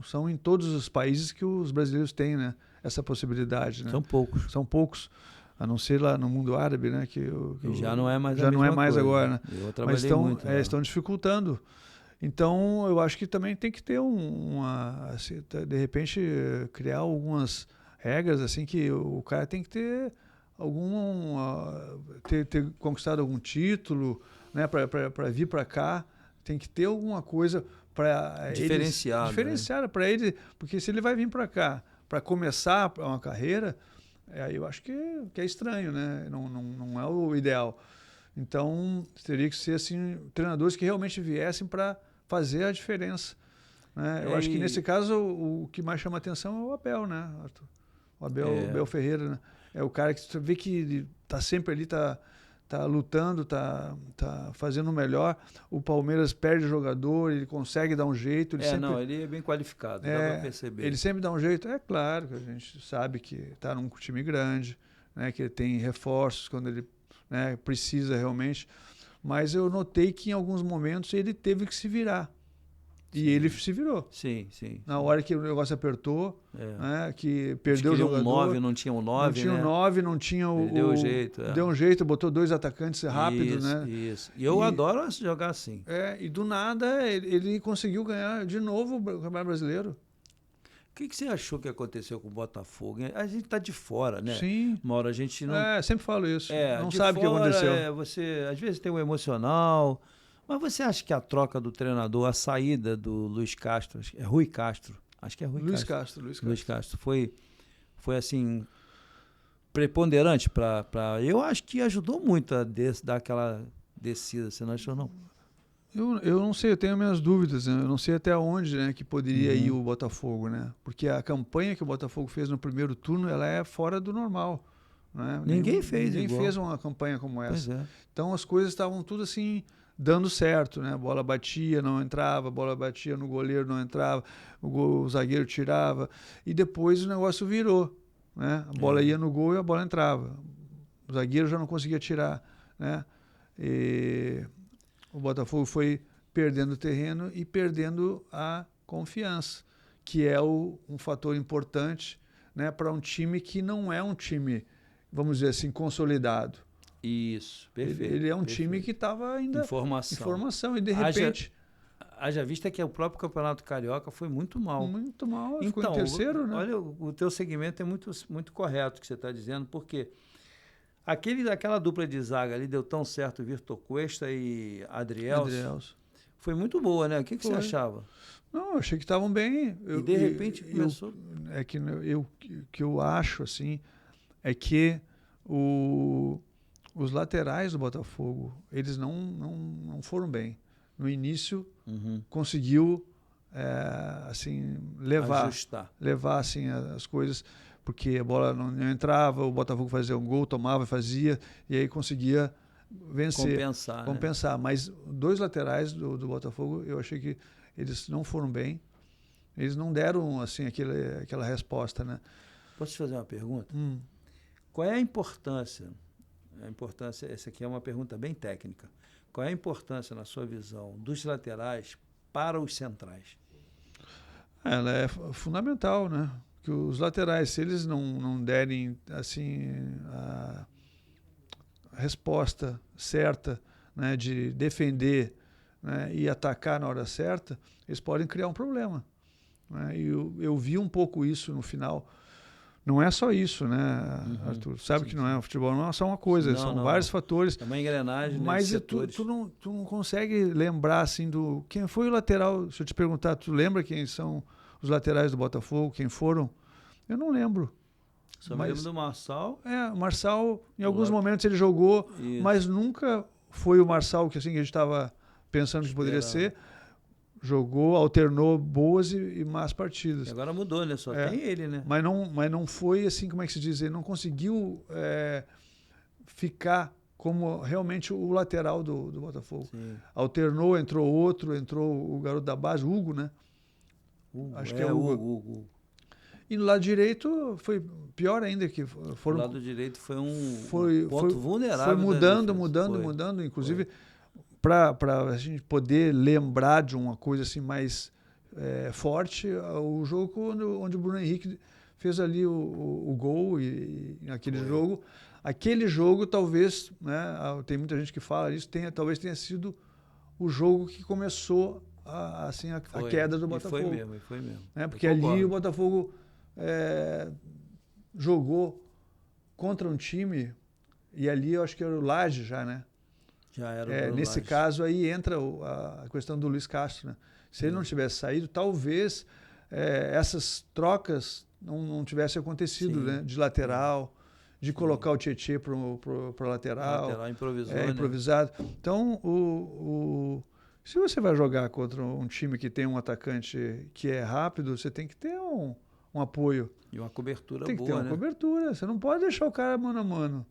são em todos os países que os brasileiros têm, né, essa possibilidade. Né? São poucos. São poucos. A não ser lá no mundo árabe, né? Já não é mais já a não é mesma mais coisa. agora, né? Eu Mas trabalhei muito lá. estão dificultando. Então, eu acho que também tem que ter assim, de repente, criar algumas regras assim que o cara tem que ter ter conquistado algum título, né? Para vir para cá, tem que ter alguma coisa para diferenciada para ele, porque se ele vai vir para cá para começar uma carreira, aí eu acho que é estranho, né? Não é o ideal. Então, teria que ser assim, treinadores que realmente viessem para fazer a diferença, né? Eu acho que nesse caso o que mais chama atenção é o Abel, né, Arthur? O Abel Ferreira, né? É o cara que você vê que está sempre ali, tá lutando, tá fazendo o melhor. O Palmeiras perde jogador, ele consegue dar um jeito. Ele é bem qualificado, dá para perceber. Ele sempre dá um jeito. É claro que a gente sabe que está num time grande, né, que ele tem reforços quando ele, né, precisa realmente. Mas eu notei que em alguns momentos ele teve que se virar. E ele se virou. Sim. Na hora que o negócio apertou, né, que perdeu o jogador. Um 9, não tinha um 9, não tinha né? um 9, não tinha o... Deu jeito. Deu um jeito, botou 2 atacantes rápidos, né? Isso. E eu adoro jogar assim. E do nada ele conseguiu ganhar de novo o Campeonato Brasileiro. O que você achou que aconteceu com o Botafogo? A gente está de fora, né? Sim. Uma hora a gente não... sempre falo isso. Não de sabe o que fora, aconteceu. Você, às vezes, tem o emocional... Mas você acha que a troca do treinador, a saída do Luiz Castro, é Rui Castro, acho que é Luiz Castro, foi assim, preponderante para... Eu acho que ajudou muito a dar aquela descida, você não achou, não? Eu não sei, eu tenho minhas dúvidas, né? Eu não sei até onde, né, que poderia ir o Botafogo, né? Porque a campanha que o Botafogo fez no primeiro turno, ela é fora do normal, né? Ninguém fez uma campanha como essa. Pois é. Então as coisas estavam tudo assim... dando certo, né? A bola batia, não entrava, a bola batia no goleiro, não entrava, o zagueiro tirava, e depois o negócio virou, né? A bola ia no gol e a bola entrava. O zagueiro já não conseguia tirar, né? E o Botafogo foi perdendo terreno e perdendo a confiança, que é um fator importante, né, para um time que não é um time, vamos dizer assim, consolidado. Isso, perfeito. Ele é um time que estava ainda em formação e de repente... Haja vista que o próprio Campeonato Carioca foi muito mal. Muito mal, então, ficou em terceiro, né? Olha, o teu segmento é muito, muito correto que você está dizendo, porque aquela dupla de zaga ali deu tão certo, Vitor Cuesta e Adrielson. Foi muito boa, né? O que você achava? Não, eu achei que estavam bem. E de repente começou... que eu acho, assim, é que os laterais do Botafogo, eles não foram bem. No início, conseguiu assim, levar assim, as coisas, porque a bola não entrava, o Botafogo fazia um gol, tomava, fazia, e aí conseguia vencer. Compensar. Né? Mas 2 laterais do Botafogo, eu achei que eles não foram bem. Eles não deram assim, aquela resposta. Né? Posso te fazer uma pergunta? Qual é a importância? Essa aqui é uma pergunta bem técnica. Qual é a importância, na sua visão, dos laterais para os centrais? Ela é fundamental, né? Que os laterais, se eles não derem assim a resposta certa, né, de defender, né, e atacar na hora certa, eles podem criar um problema. Né? E eu vi um pouco isso no final. Não é só isso, né, Arthur? Sabe que não é o futebol, não é só uma coisa, são vários fatores. É uma engrenagem, mas tu não consegue lembrar assim do... Quem foi o lateral? Se eu te perguntar, tu lembra quem são os laterais do Botafogo? Quem foram? Eu não lembro. Só me lembro do Marçal. O Marçal, em alguns momentos ele jogou, mas nunca foi o Marçal que, assim, que a gente estava pensando que poderia ser. Jogou, alternou boas e más partidas. E agora mudou, né? Só tem ele, né? Mas não foi assim, como é que se diz? Ele não conseguiu ficar como realmente o lateral do Botafogo. Sim. Alternou, entrou o garoto da base, o Hugo, né? Acho que é o Hugo. E no lado direito foi pior ainda, que foram... O lado direito foi um ponto vulnerável. Foi mudando, inclusive... Para a gente poder lembrar de uma coisa assim mais forte, o jogo onde o Bruno Henrique fez ali o gol, e naquele jogo aquele jogo talvez, né, tem muita gente que fala isso, talvez tenha sido o jogo que começou a queda do Botafogo. Foi mesmo. Né? Porque ali o Botafogo jogou contra um time, e ali eu acho que era o Laje já, né? Já era o nesse Laje. caso aí entra a questão do Luiz Castro, né? Se ele não tivesse saído, talvez essas trocas não tivessem acontecido, né? De lateral, de colocar o Tietê para lateral. Lateral improvisado. Então, se você vai jogar contra um time que tem um atacante que é rápido, você tem que ter um apoio. E uma cobertura boa, Tem que ter uma cobertura. Você não pode deixar o cara mano a mano.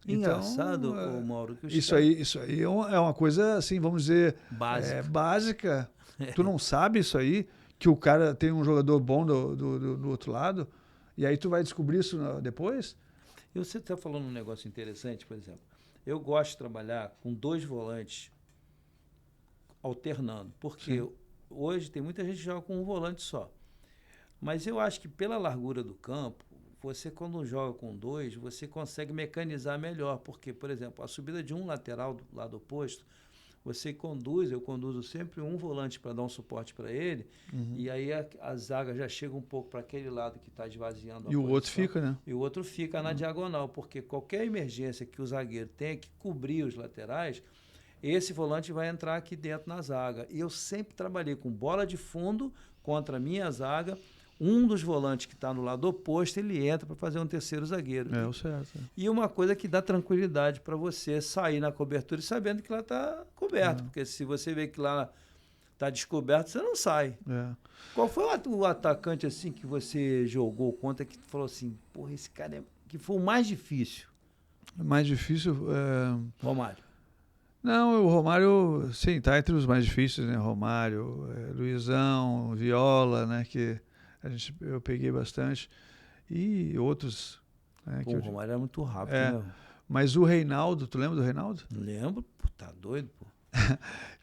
Engraçado, então, Mauro, que isso aí é uma coisa, assim, vamos dizer, básica. Tu não sabe isso aí, que o cara tem um jogador bom do outro lado, e aí tu vai descobrir isso depois? E você está falando um negócio interessante, por exemplo. Eu gosto de trabalhar com 2 volantes alternando, porque hoje tem muita gente que joga com um volante só. Mas eu acho que pela largura do campo, você quando joga com 2, você consegue mecanizar melhor, porque, por exemplo, a subida de um lateral do lado oposto, eu conduzo sempre um volante para dar um suporte para ele, e aí a zaga já chega um pouco para aquele lado que está esvaziando a posição. E o outro fica, né? E o outro fica na diagonal, porque qualquer emergência que o zagueiro tenha que cobrir os laterais, esse volante vai entrar aqui dentro na zaga. E eu sempre trabalhei com bola de fundo contra a minha zaga. Um dos volantes que está no lado oposto, ele entra para fazer um terceiro zagueiro. É o certo. E uma coisa que dá tranquilidade para você sair na cobertura e sabendo que lá está coberto. Porque se você vê que lá está descoberto, você não sai. Qual foi o atacante assim que você jogou contra que falou assim, porra, esse cara que foi o mais difícil? Mais difícil? Romário. Não, o Romário, sim, tá entre os mais difíceis, né? Romário, Luizão, Viola, né? Que eu peguei bastante. E outros. Né, o Romário era muito rápido, né? Mas o Reinaldo, tu lembra do Reinaldo? Lembro, pô, tá doido, pô.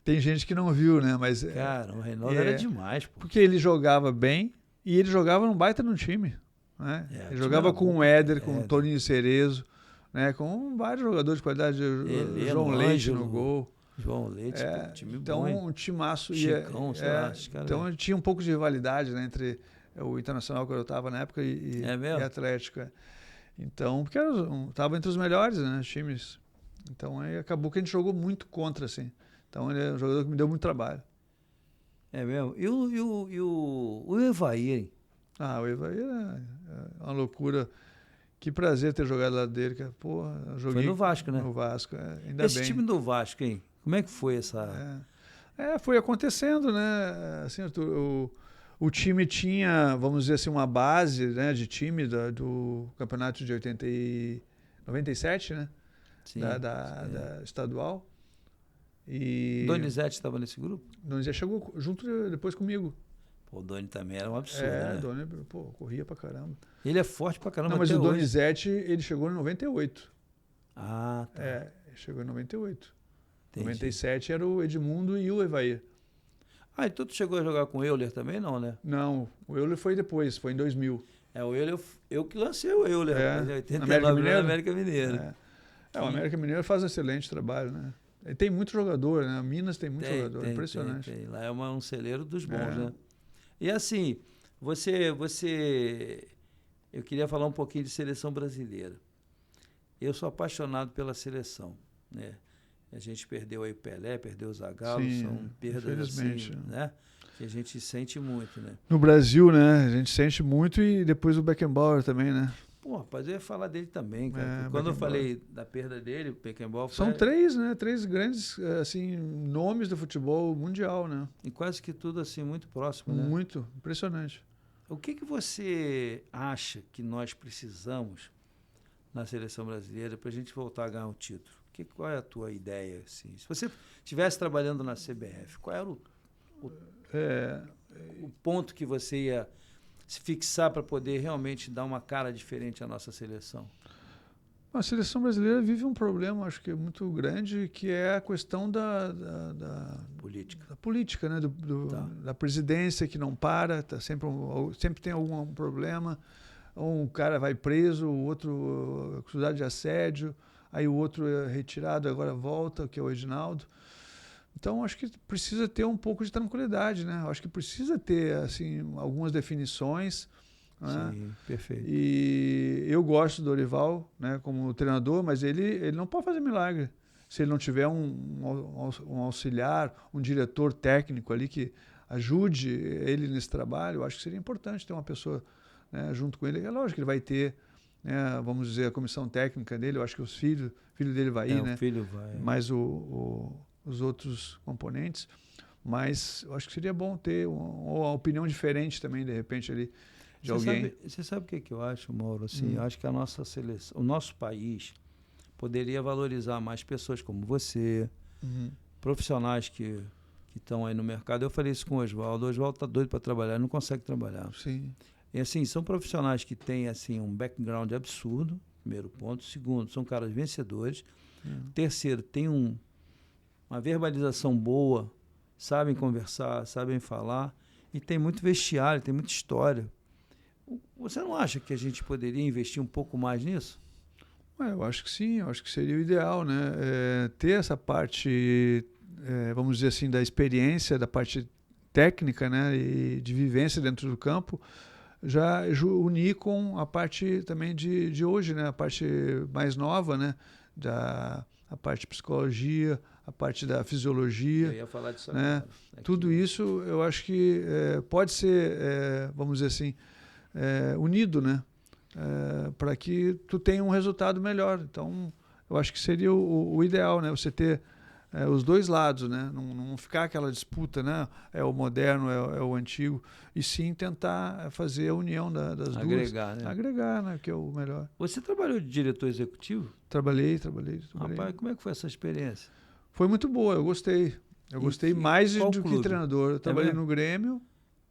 Tem gente que não viu, né? Mas, cara, o Reinaldo era demais, pô. Porque ele jogava bem e ele jogava num baita no time. Né? Ele jogava com o Éder, com o Toninho Cerezo, né? Com vários jogadores de qualidade. João Leite no gol. João Leite, pô, time então, bom. Então, um timaço. Chicão, sei lá. Então, tinha um pouco de rivalidade, né, entre o Internacional que eu estava na época e Atlético. Então, porque estava entre os melhores, né, times. Então, aí acabou que a gente jogou muito contra, assim. Então, ele é um jogador que me deu muito trabalho. É mesmo? E o Evair? O Evair é uma loucura. Que prazer ter jogado lá dele. Porra, joguei. Foi no Vasco, né? No Vasco, ainda Esse bem. time do Vasco, hein? Como é que foi essa... foi acontecendo, né? Assim, o time tinha, vamos dizer assim, uma base, né, de time do campeonato de 97, né? Sim, da estadual. E Donizete estava nesse grupo? Donizete chegou junto depois comigo. Pô, o Doni também era um absurdo, né? O Doni, corria pra caramba. Ele é forte pra caramba. Não, mas o Donizete, ele chegou em 98. Ah, tá. Ele chegou em 98. Em Entendi. 97 era o Edmundo e o Evair. Então tu chegou a jogar com o Euler também, não, né? Não, o Euler foi depois, foi em 2000. O Euler, eu que lancei o Euler, em 89, América América Mineiro. O América Mineiro faz um excelente trabalho, né? E tem muito jogador, né? Minas tem muito jogador, impressionante. Tem. Lá é um celeiro dos bons, né? E assim, eu queria falar um pouquinho de seleção brasileira. Eu sou apaixonado pela seleção, né? A gente perdeu aí o Pelé, perdeu o Zagallo, são perdas assim, né? Que a gente sente muito, né? No Brasil, né? A gente sente muito e depois o Beckenbauer também, né? Pô, rapaz, eu ia falar dele também, cara. Quando eu falei da perda dele, o Beckenbauer foi... São três, né? Três grandes, assim, nomes do futebol mundial, né? E quase que tudo, assim, muito próximo, né? Muito, impressionante. O que você acha que nós precisamos na seleção brasileira para a gente voltar a ganhar um título? Qual é a tua ideia? Assim? Se você estivesse trabalhando na CBF, qual era o ponto que você ia se fixar para poder realmente dar uma cara diferente à nossa seleção? A seleção brasileira vive um problema, acho que muito grande, que é a questão da política. Da política, né? Da presidência que não para, sempre tem algum problema. um cara vai preso, o outro acusado de assédio, aí o outro é retirado, agora volta, que é o Edinaldo. Então, acho que precisa ter um pouco de tranquilidade, né? Acho que precisa ter, assim, algumas definições. Né? Sim, perfeito. E eu gosto do Dorival, né, como treinador, mas ele não pode fazer milagre. Se ele não tiver um auxiliar, um diretor técnico ali que ajude ele nesse trabalho, eu acho que seria importante ter uma pessoa, né, junto com ele. É lógico que ele vai ter, né, vamos dizer, a comissão técnica dele, eu acho que filho dele vai ir, O né? filho vai. Mais os outros componentes. Mas eu acho que seria bom ter uma opinião diferente também, de repente, ali, de alguém. Você sabe o que eu acho, Mauro? Assim, eu acho que a nossa seleção, o nosso país poderia valorizar mais pessoas como você, profissionais que estão aí no mercado. Eu falei isso com o Oswaldo. O Oswaldo está doido para trabalhar, não consegue trabalhar. Sim. E assim, são profissionais que têm assim, um background absurdo, primeiro ponto. Segundo, são caras vencedores. Terceiro, tem uma verbalização boa, sabem conversar, sabem falar, e tem muito vestiário, tem muita história. Você não acha que a gente poderia investir um pouco mais nisso? Eu acho que sim, eu acho que seria o ideal, né? Ter essa parte, vamos dizer assim, da experiência, da parte técnica, né, e de vivência dentro do campo, já unir com a parte também de hoje, né, a parte mais nova, né, a parte de psicologia, a parte da fisiologia. Eu ia falar disso né? agora. Tudo isso eu acho que pode ser, vamos dizer assim, unido, né? Para que tu tenha um resultado melhor. Então, eu acho que seria o ideal, né? Você ter os dois lados, né? Não ficar aquela disputa, né? É o moderno, é o antigo, e sim tentar fazer a união das duas. Agregar, né? Agregar, né? Que é o melhor. Você trabalhou de diretor executivo? Trabalhei. Rapaz, como é que foi essa experiência? Foi muito boa, eu gostei. Eu gostei mais do que treinador. Eu trabalhei no Grêmio,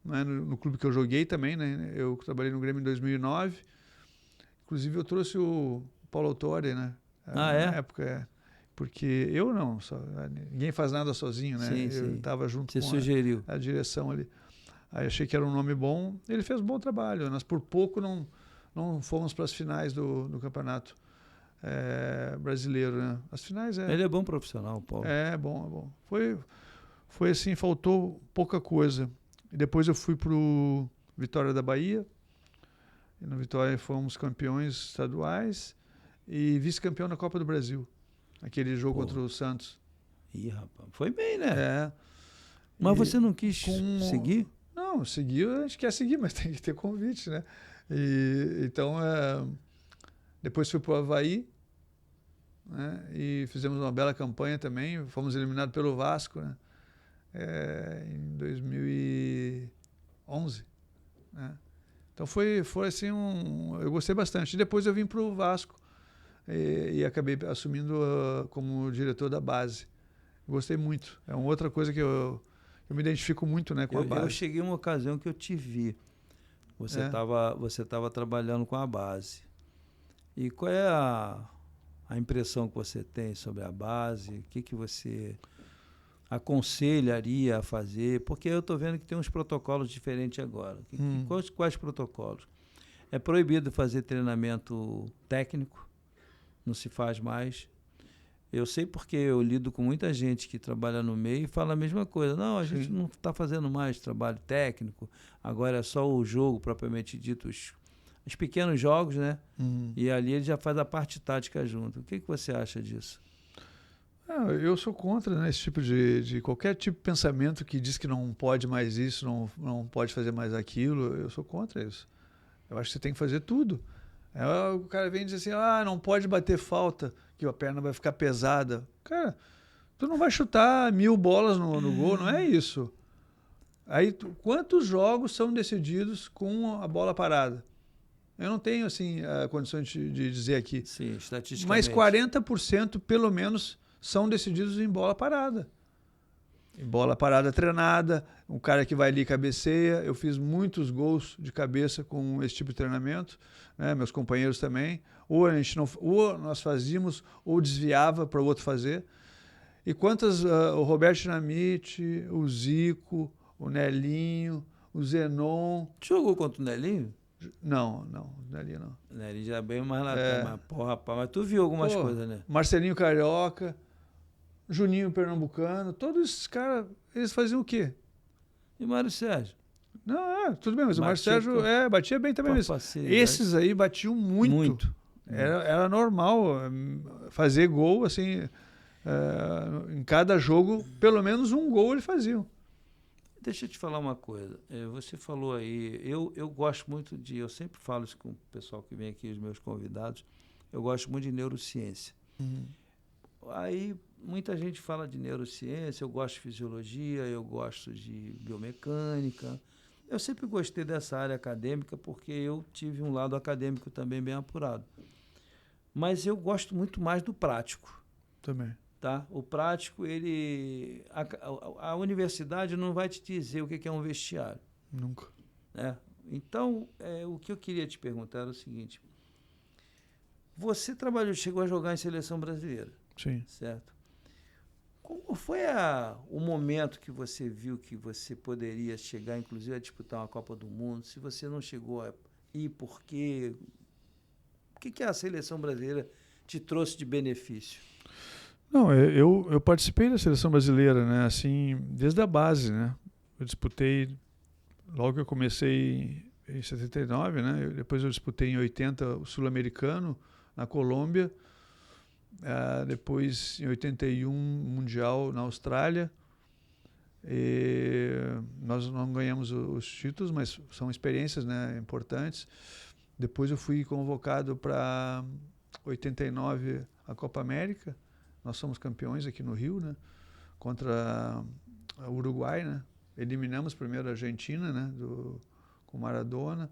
né, no clube que eu joguei também, né? Eu trabalhei no Grêmio em 2009. Inclusive, eu trouxe o Paulo Autori, né? Na época, porque eu não, ninguém faz nada sozinho, né? Sim, eu estava junto com sugeriu. A direção ali. Aí achei que era um nome bom. Ele fez um bom trabalho. Nós, por pouco, não fomos para as finais do campeonato brasileiro, né? As finais Ele é bom profissional, Paulo. É bom. Foi assim, faltou pouca coisa. E depois eu fui para o Vitória da Bahia. E no Vitória fomos campeões estaduais e vice-campeão na Copa do Brasil. Aquele jogo contra o Santos. Ih, rapaz, foi bem, né? Mas você não quis seguir? Não, seguir, a gente quer seguir, mas tem que ter convite, né? Então, depois fui para o Avaí, né? E fizemos uma bela campanha também. Fomos eliminados pelo Vasco, né? Em 2011, né? Então foi assim eu gostei bastante. E depois eu vim para o Vasco e acabei assumindo como diretor da base. Gostei muito. É uma outra coisa que eu me identifico muito, né, com a base. Eu cheguei uma ocasião que eu te vi. Você estava trabalhando com a base. E qual é a impressão que você tem sobre a base? O que você aconselharia a fazer? Porque eu estou vendo que tem uns protocolos diferentes agora. Quais protocolos? É proibido fazer treinamento técnico, não se faz mais. Eu sei porque eu lido com muita gente que trabalha no meio e fala a mesma coisa. Não, a gente não está fazendo mais trabalho técnico, agora é só o jogo propriamente dito, os pequenos jogos, né? E ali ele já faz a parte tática junto. O que você acha disso? Eu sou contra, né, esse tipo de qualquer tipo de pensamento que diz que não pode mais isso, não pode fazer mais aquilo. Eu sou contra isso. Eu acho que você tem que fazer tudo. O cara vem e diz assim, não pode bater falta, que a perna vai ficar pesada. Cara, tu não vai chutar 1000 bolas no gol, não é isso. Aí, quantos jogos são decididos com a bola parada? Eu não tenho, assim, a condição de dizer aqui. Sim, estatisticamente. Mas 40% pelo menos são decididos em bola parada. Em bola parada treinada, um cara que vai ali e cabeceia. Eu fiz muitos gols de cabeça com esse tipo de treinamento, né? Meus companheiros também. Ou nós fazíamos, ou desviava para o outro fazer. E quantas o Roberto Dinamite, o Zico, o Nelinho, o Zenon. Jogou contra o Nelinho? Não ali não. Ele já é bem mais lá, mas, pô, rapaz, mas tu viu algumas coisas, né? Marcelinho Carioca, Juninho Pernambucano, todos esses caras, eles faziam o quê? E Mário Sérgio? Não, tudo bem, mas o Mário Sérgio batia bem também. Mas esses aí batiam muito. Era normal fazer gol, assim, em cada jogo, pelo menos um gol eles faziam. Deixa eu te falar uma coisa. Você falou aí, eu gosto muito eu sempre falo isso com o pessoal que vem aqui, os meus convidados, eu gosto muito de neurociência. Aí muita gente fala de neurociência, eu gosto de fisiologia, eu gosto de biomecânica. Eu sempre gostei dessa área acadêmica porque eu tive um lado acadêmico também bem apurado. Mas eu gosto muito mais do prático. Também. Tá? O prático, a universidade não vai te dizer o que é um vestiário. Nunca. Né? Então, o que eu queria te perguntar era o seguinte. Você chegou a jogar em seleção brasileira. Sim. Certo? Como foi o momento que você viu que você poderia chegar, inclusive, a disputar uma Copa do Mundo? Se você não chegou a ir, por quê? O que a seleção brasileira te trouxe de benefício? Não, eu participei da seleção brasileira, né? Assim, desde a base, né? Eu disputei, logo que eu comecei em 79, né? Depois eu disputei em 80 o Sul-Americano, na Colômbia. Depois, em 81, Mundial na Austrália. E nós não ganhamos os títulos, mas são experiências, né, importantes. Depois eu fui convocado para 89 a Copa América. Nós somos campeões aqui no Rio, né, contra o Uruguai, né. Eliminamos primeiro a Argentina, né, com Maradona.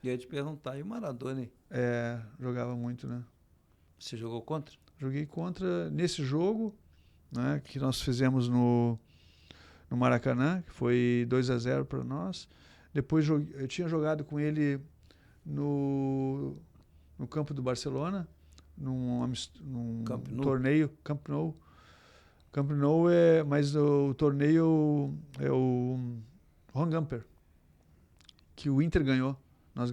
E eu ia te perguntar, e o Maradona, hein? Jogava muito, né. Você jogou contra? Joguei contra nesse jogo, né, que nós fizemos no Maracanã, que foi 2-0 para nós. Depois eu tinha jogado com ele no campo do Barcelona, num torneio, Camp Nou. Camp Nou mas o torneio é o Juan Gamper, que o Inter ganhou. Nós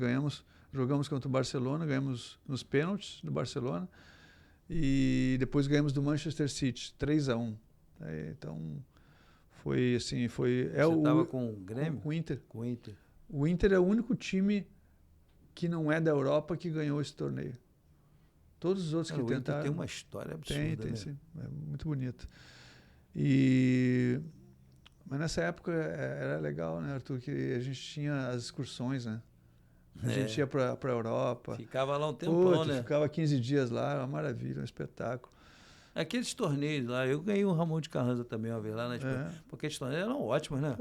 jogamos contra o Barcelona, ganhamos nos pênaltis do Barcelona e depois ganhamos do Manchester City, 3-1. Então foi assim, Você estava com o Grêmio? Com o Inter. Com o Inter. O Inter é o único time que não é da Europa que ganhou esse torneio. Todos os outros que tentaram... Inter tem uma história absurda. Tem, né? Sim. É muito bonito. Mas nessa época era legal, né, Arthur, que a gente tinha as excursões, né? A gente ia para a Europa. Ficava lá um tempão, né? Ficava 15 dias lá, era uma maravilha, um espetáculo. Aqueles torneios lá, eu ganhei um Ramon de Carranza também uma vez lá na Espanha, porque aqueles torneios eram ótimos, né?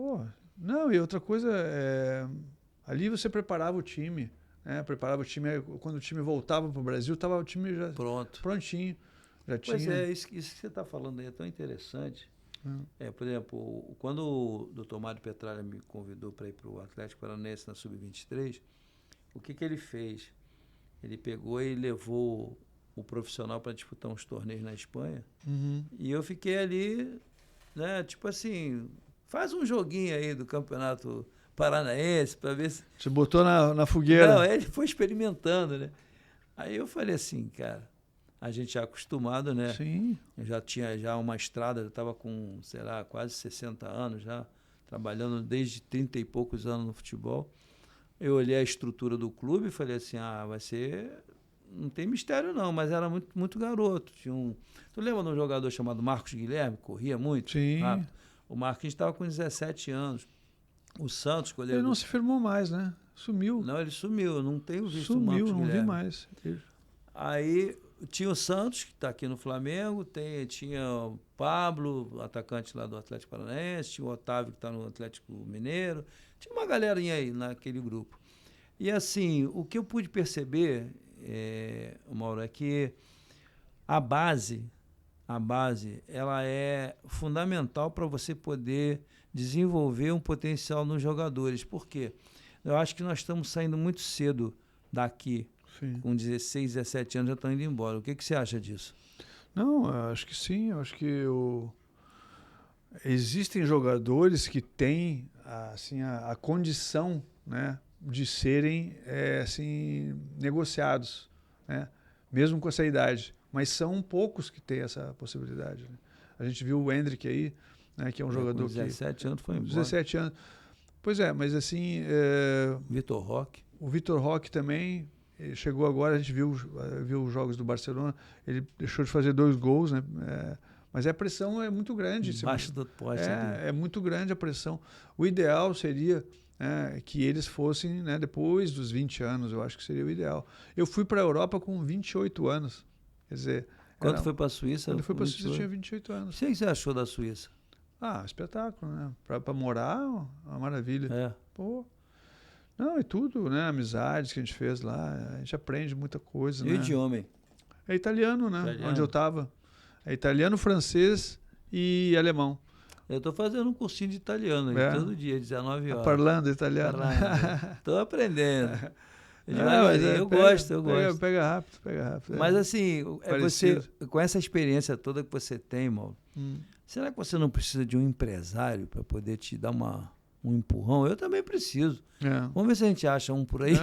Não, e outra coisa, ali você preparava o time, né? Preparava o time, quando o time voltava para o Brasil, estava o time já prontinho. Pois isso que você está falando aí é tão interessante. Por exemplo, quando o Dr. Mário Petralha me convidou para ir para o Atlético Paranaense na Sub-23, o que ele fez? Ele pegou e levou o profissional para disputar uns torneios na Espanha. E eu fiquei ali, né, tipo assim, faz um joguinho aí do Campeonato Paranaense para ver se... Você botou na fogueira. Não, ele foi experimentando, né? Aí eu falei assim, cara, a gente já acostumado, né? Sim. Eu já tinha uma estrada, eu estava com, sei lá, quase 60 anos já, trabalhando desde 30 e poucos anos no futebol. Eu olhei a estrutura do clube e falei assim, vai ser... Não tem mistério não, mas era muito, muito garoto. Tu lembra de um jogador chamado Marcos Guilherme? Corria muito? Sim. Rápido. O Marquinhos estava com 17 anos. O Santos... Ele não se firmou mais, né? Sumiu. Não, ele sumiu. Eu não tenho visto o Marcos Guilherme. Sumiu, não vi mais. Aí tinha o Santos, que está aqui no Flamengo, tinha o Pablo, atacante lá do Atlético Paranaense, tinha o Otávio, que está no Atlético Mineiro. Tinha uma galerinha aí naquele grupo. E assim, o que eu pude perceber... Mauro, é que a base ela é fundamental para você poder desenvolver um potencial nos jogadores. Por quê? Eu acho que nós estamos saindo muito cedo daqui. Sim. Com 16, 17 anos já estão indo embora. O que você acha disso? Não, eu acho que sim. Eu acho que existem jogadores que têm assim, a condição, né, de serem assim, negociados, né? Mesmo com essa idade. Mas são poucos que têm essa possibilidade. Né? A gente viu o Hendrick aí, né, que é um jogador com 17 anos foi embora. 17 anos. Pois é, mas assim... Vitor Roque. O Vitor Roque também chegou agora, a gente viu os jogos do Barcelona, ele deixou de fazer 2 gols, né? Mas a pressão é muito grande. Embaixo do poste. É muito grande a pressão. O ideal seria que eles fossem, né, depois dos 20 anos, eu acho que seria o ideal. Eu fui para a Europa com 28 anos. Quer dizer... Quando foi para a Suíça? Quando foi para a Suíça, eu tinha 28 anos. O que você achou da Suíça? Espetáculo, né? Para morar, uma maravilha. É. Pô. Não, e tudo, né? Amizades que a gente fez lá, a gente aprende muita coisa, e né? o idioma? É italiano, né? Onde eu estava. É italiano, francês e alemão. Eu estou fazendo um cursinho de italiano aí, todo dia, 19 horas. Parlando italiano. Estou aprendendo. Eu gosto. Pega rápido. Mas assim, você, com essa experiência toda que você tem, Mauro, será que você não precisa de um empresário para poder te dar um empurrão? Eu também preciso. Vamos ver se a gente acha um por aí.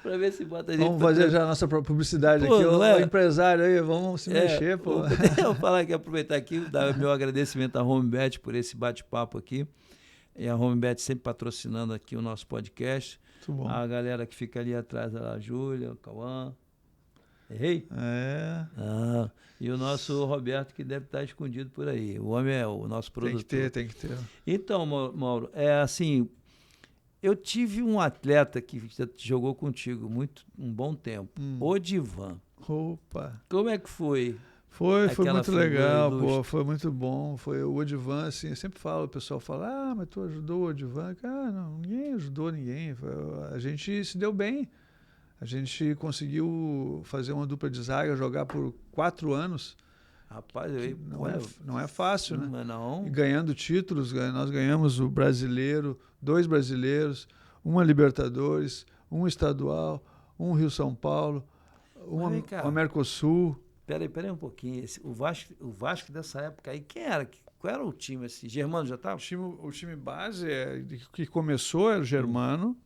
Para ver se bota a gente. Vamos fazer já a nossa publicidade aqui. O empresário aí, vamos se mexer. Pô. Vou falar aqui, aproveitar aqui, dar meu agradecimento à HomeBet por esse bate-papo aqui. E a HomeBet sempre patrocinando aqui o nosso podcast. Muito bom. A galera que fica ali atrás, a Júlia, o Cauã. Errei? E o nosso Roberto, que deve estar escondido por aí. O homem é o nosso produtor. Tem que ter. Então, Mauro, assim, eu tive um atleta que jogou contigo um bom tempo, o Divan. Opa! Como é que foi? Foi muito legal, pô, foi muito bom. Foi o Odivan, assim, eu sempre falo, o pessoal fala, mas tu ajudou o Odivan? Cara, não, ninguém ajudou ninguém. A gente se deu bem. A gente conseguiu fazer uma dupla de zaga, jogar por 4 anos. Rapaz, não é fácil, né? Não é não. E ganhando títulos, nós ganhamos o brasileiro, 2 brasileiros, uma Libertadores, um estadual, um Rio-São Paulo, uma Mercosul. Peraí um pouquinho. O Vasco dessa época aí, quem era? Qual era o time? Germano já estava? O time base que começou era o Germano.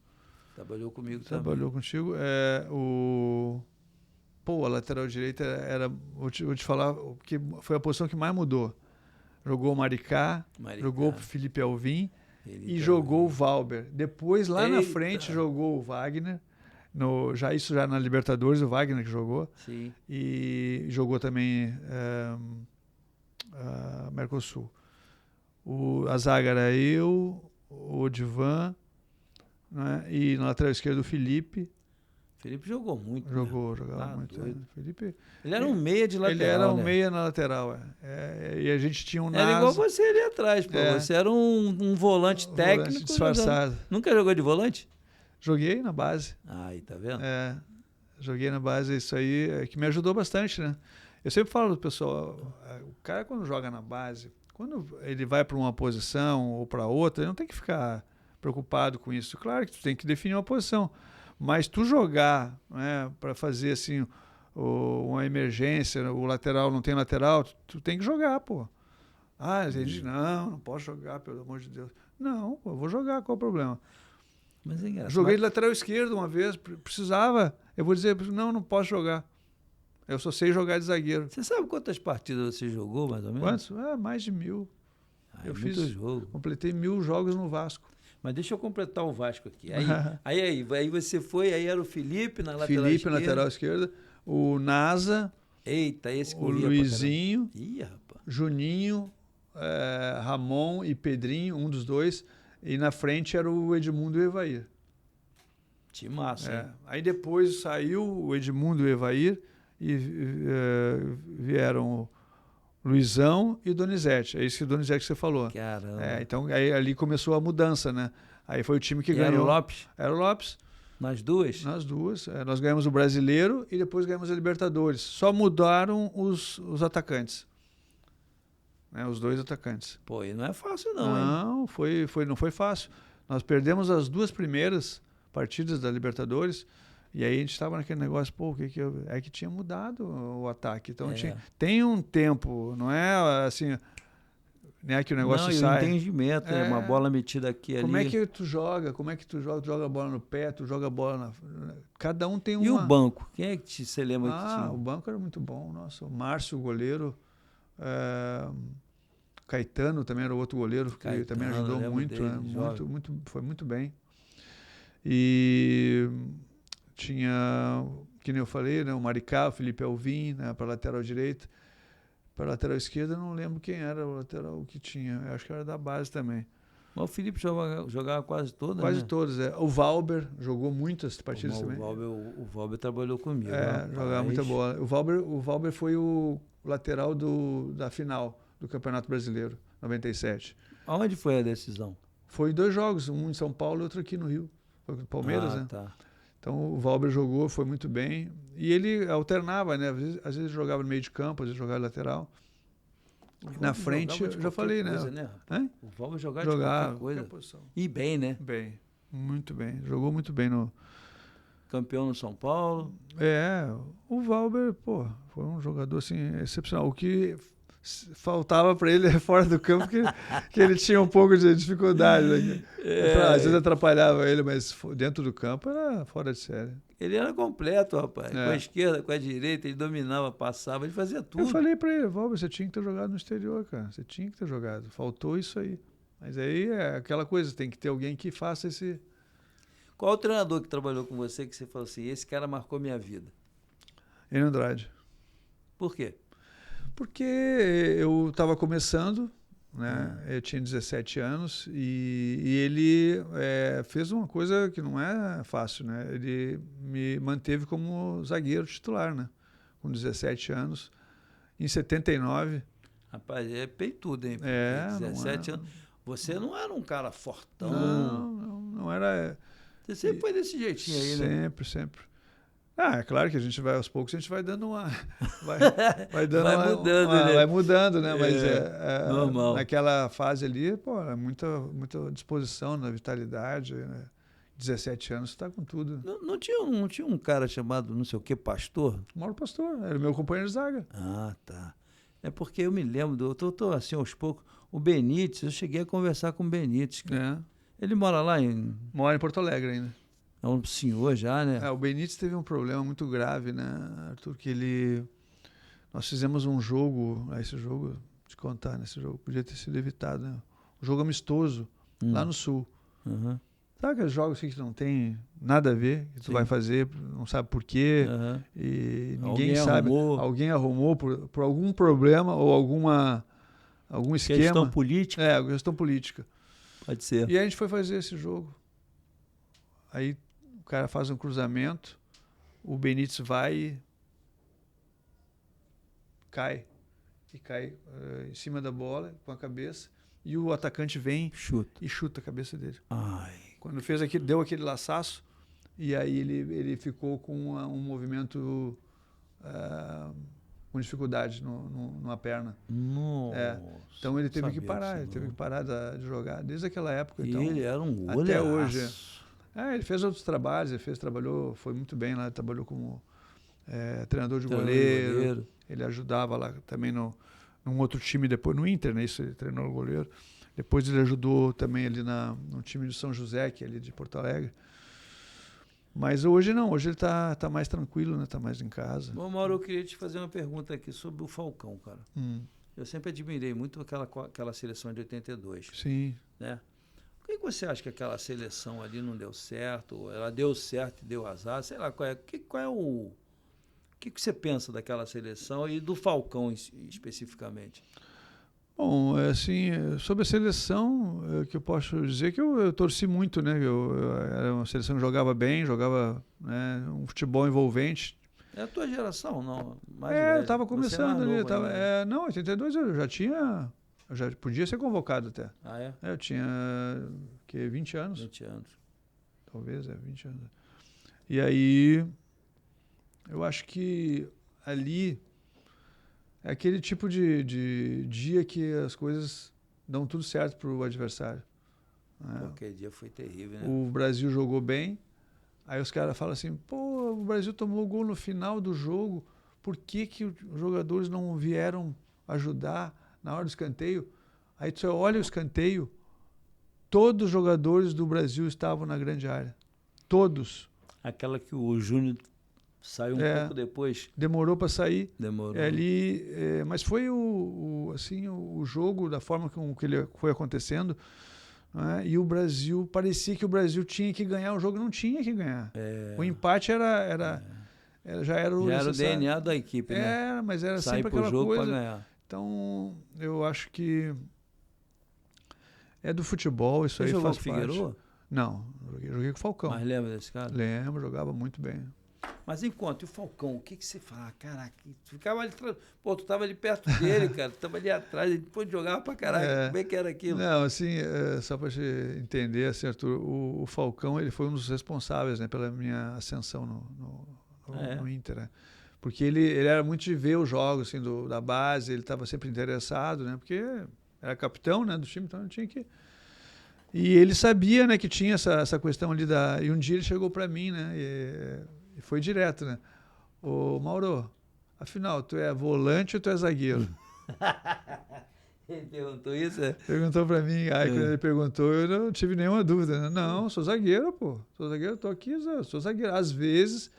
Trabalhou comigo também. Trabalhou contigo. A lateral direita era... Vou te falar, que foi a posição que mais mudou. Jogou o Maricá, jogou o Felipe Alvim e jogou o Valber. Depois, lá na frente, jogou o Wagner. Isso já na Libertadores, o Wagner que jogou. Sim. E jogou também Mercosul. A zaga era eu, o Divan, né? E na lateral esquerda o Felipe. Felipe jogou muito. Jogava muito. Felipe, ele era um meia de lateral. Ele era um meia na lateral. E a gente tinha um Nasa. Era igual você ali atrás, pô. Você era um volante técnico. Volante disfarçado. Nunca jogou de volante? Joguei na base. Aí, tá vendo? Joguei na base, isso aí que me ajudou bastante, né? Eu sempre falo pro pessoal, o cara quando joga na base, quando ele vai para uma posição ou para outra, ele não tem que ficar preocupado com isso. Claro que tu tem que definir uma posição, mas tu jogar, né, para fazer assim uma emergência, o lateral não tem lateral, tu tem que jogar, pô. A gente não posso jogar, pelo amor de Deus. Não, pô, eu vou jogar, qual o problema? Mas é engraçado. Joguei de lateral esquerdo uma vez, precisava. Eu vou dizer, não posso jogar. Eu só sei jogar de zagueiro. Você sabe quantas partidas você jogou, mais ou menos? Quantos? Mais de 1000. Eu fiz jogo. Completei 1000 jogos no Vasco. Mas deixa eu completar o Vasco aqui. Aí você foi, aí era o Felipe na lateral esquerda. Felipe na lateral esquerda, o Nasa. Eita, esse o Luizinho. Ih, rapaz. Juninho, Ramon e Pedrinho, um dos dois. E na frente era o Edmundo e o Evair. Que massa, hein? Aí depois saiu o Edmundo e o Evair e vieram o Luizão e o Donizete. É isso que o Donizete que você falou. Caramba. Então aí ali começou a mudança, né? Aí foi o time que ganhou. Era o Lopes? Era o Lopes. Nas duas? Nas duas. Nós ganhamos o Brasileiro e depois ganhamos a Libertadores. Só mudaram os atacantes. Os 2 atacantes. Pô, e não é fácil não, hein? Não foi fácil. Nós perdemos as 2 primeiras partidas da Libertadores e aí a gente estava naquele negócio, que tinha mudado o ataque. Então tem um tempo, não é assim, né, que o negócio não, sai. E o entendimento, né? Uma bola metida aqui ali. Como é que tu joga? Como é que tu joga? Tu joga a bola no pé, tu joga a bola na... Cada um tem uma... E o banco? Quem é que você lembra que tinha? O banco era muito bom. Nossa, o Márcio, o goleiro. Caetano também era o outro goleiro, que também ajudou muito, né? Foi muito bem. E tinha, que nem eu falei, né? O Maricá, o Felipe Alvim, né? Para a lateral direita. Para a lateral esquerda, não lembro quem era o lateral que tinha. Eu acho que era da base também. Mas o Felipe jogava quase todas, Quase né? todas, é. O Valber jogou muitas partidas também. O Valber trabalhou comigo. Jogava muita bola. O Valber foi o lateral da final do Campeonato Brasileiro, 97. Aonde foi a decisão? Foi 2 jogos, um em São Paulo e outro aqui no Rio. Foi com o Palmeiras, né? Tá. Então o Valber jogou, foi muito bem. E ele alternava, né? Às vezes jogava no meio de campo, às vezes jogava lateral. Na frente, eu já falei, coisa, né? O Valber jogava de qualquer coisa. Posição. E bem, né? Bem, muito bem. Jogou muito bem no... Campeão no São Paulo. O Valber, foi um jogador assim, excepcional. O que faltava para ele fora do campo, que ele tinha um pouco de dificuldade. Né? Às vezes atrapalhava ele, mas dentro do campo era fora de série. Ele era completo, rapaz. Com a esquerda, com a direita, ele dominava, passava, ele fazia tudo. Eu falei para ele, Valber, você tinha que ter jogado no exterior, cara. Você tinha que ter jogado. Faltou isso aí. Mas aí é aquela coisa, tem que ter alguém que faça esse... Qual o treinador que trabalhou com você que você falou assim, esse cara marcou minha vida? Enio Andrade. Por quê? Porque eu estava começando, né? Eu tinha 17 anos e ele fez uma coisa que não é fácil, né? Ele me manteve como zagueiro titular, né? Com 17 anos. Em 79... Rapaz, é peitudo, hein? 17 anos. Você não era um cara fortão. Não era... Você sempre foi desse jeitinho aí, né? Sempre. É claro que a gente vai aos poucos, a gente vai dando uma... Vai mudando, né? Mas normal. Naquela fase ali, é muita disposição, na vitalidade, né? 17 anos, você tá com tudo. Não tinha um cara chamado não sei o que, Pastor? Mauro Pastor, era meu companheiro de zaga. Ah, tá. É porque eu me lembro, eu tô assim aos poucos, o Benítez, eu cheguei a conversar com o Benítez. Ele mora lá Mora em Porto Alegre ainda. É um senhor já, né? O Benítez teve um problema muito grave, né, Arthur? Que nós fizemos um jogo, esse jogo, te contar, nesse jogo, podia ter sido evitado, né? Um jogo amistoso, lá no Sul. Uhum. Sabe aqueles jogos que não tem nada a ver, que tu vai fazer, não sabe por quê, e ninguém sabe. Alguém arrumou por algum problema ou algum esquema. Questão política? Questão política. Pode ser. E a gente foi fazer esse jogo. Aí o cara faz um cruzamento, o Benítez vai e cai em cima da bola com a cabeça e o atacante vem e chuta a cabeça dele. Ai. Quando deu aquele laçaço e aí ele ficou com um movimento com dificuldade numa perna. Nossa, então ele teve que parar, de jogar desde aquela época. E então, ele era um goleiraço. Até hoje. Ele fez outros trabalhos, trabalhou, foi muito bem lá, trabalhou como treinador de goleiro. Ele ajudava lá também num outro time depois, no Inter, né? Isso, ele treinou o goleiro. Depois ele ajudou também ali no time de São José, que é ali de Porto Alegre. Mas hoje não, hoje ele tá mais tranquilo, né? Tá mais em casa. Bom, Mauro, eu queria te fazer uma pergunta aqui sobre o Falcão, cara. Eu sempre admirei muito aquela seleção de 82. Sim. Né? Por que você acha que aquela seleção ali não deu certo? Ou ela deu certo e deu azar? Sei lá, qual é o que você pensa daquela seleção e do Falcão especificamente? Bom, assim, sobre a seleção, que eu posso dizer que eu torci muito, né? Era uma seleção que jogava bem, jogava, né, um futebol envolvente. É a tua geração, não? Eu estava começando ali. Não, 82 eu já podia ser convocado até. Ah, é? Eu tinha 20 anos. 20 anos. Talvez, 20 anos. E aí, eu acho que ali é aquele tipo de dia que as coisas dão tudo certo para o adversário. Aquele dia foi terrível, né? O Brasil jogou bem, aí os caras falam assim, o Brasil tomou gol no final do jogo, por que os jogadores não vieram ajudar na hora do escanteio? Aí você olha o escanteio, todos os jogadores do Brasil estavam na grande área. Todos. Aquela que o Júnior saiu um pouco depois. Demorou para sair. Demorou. Mas foi assim, o jogo, da forma com que ele foi acontecendo, né? E o Brasil, parecia que o Brasil tinha que ganhar, o jogo não tinha que ganhar. O empate já era o DNA da equipe, né? Mas era sair sempre aquela jogo coisa. Para ganhar. Então, eu acho que é do futebol, isso aí faz parte. Você jogou com o Figueiredo? Não, joguei com o Falcão. Mas lembra desse cara? Lembro, jogava muito bem. Mas enquanto, e o Falcão, o que você fala? Caraca, tu ficava ali, pô, tu tava ali perto dele, cara, tu tava ali atrás, ele depois jogava pra caraca, como é que era aquilo? Não, assim, só pra te entender, assim, Arthur, o Falcão, ele foi um dos responsáveis, né, pela minha ascensão no Inter, né? Porque ele era muito de ver os jogos, assim, da base, ele estava sempre interessado, né, porque era capitão, né, do time, então ele tinha que... E ele sabia, né, que tinha essa questão ali E um dia ele chegou para mim, né, e foi direto, né? Ô, Mauro, afinal, tu é volante ou tu é zagueiro? Ele perguntou isso? Perguntou para mim. Aí quando ele perguntou, eu não tive nenhuma dúvida, né? Não, sou zagueiro, pô. Sou zagueiro, tô aqui, sou zagueiro. Às vezes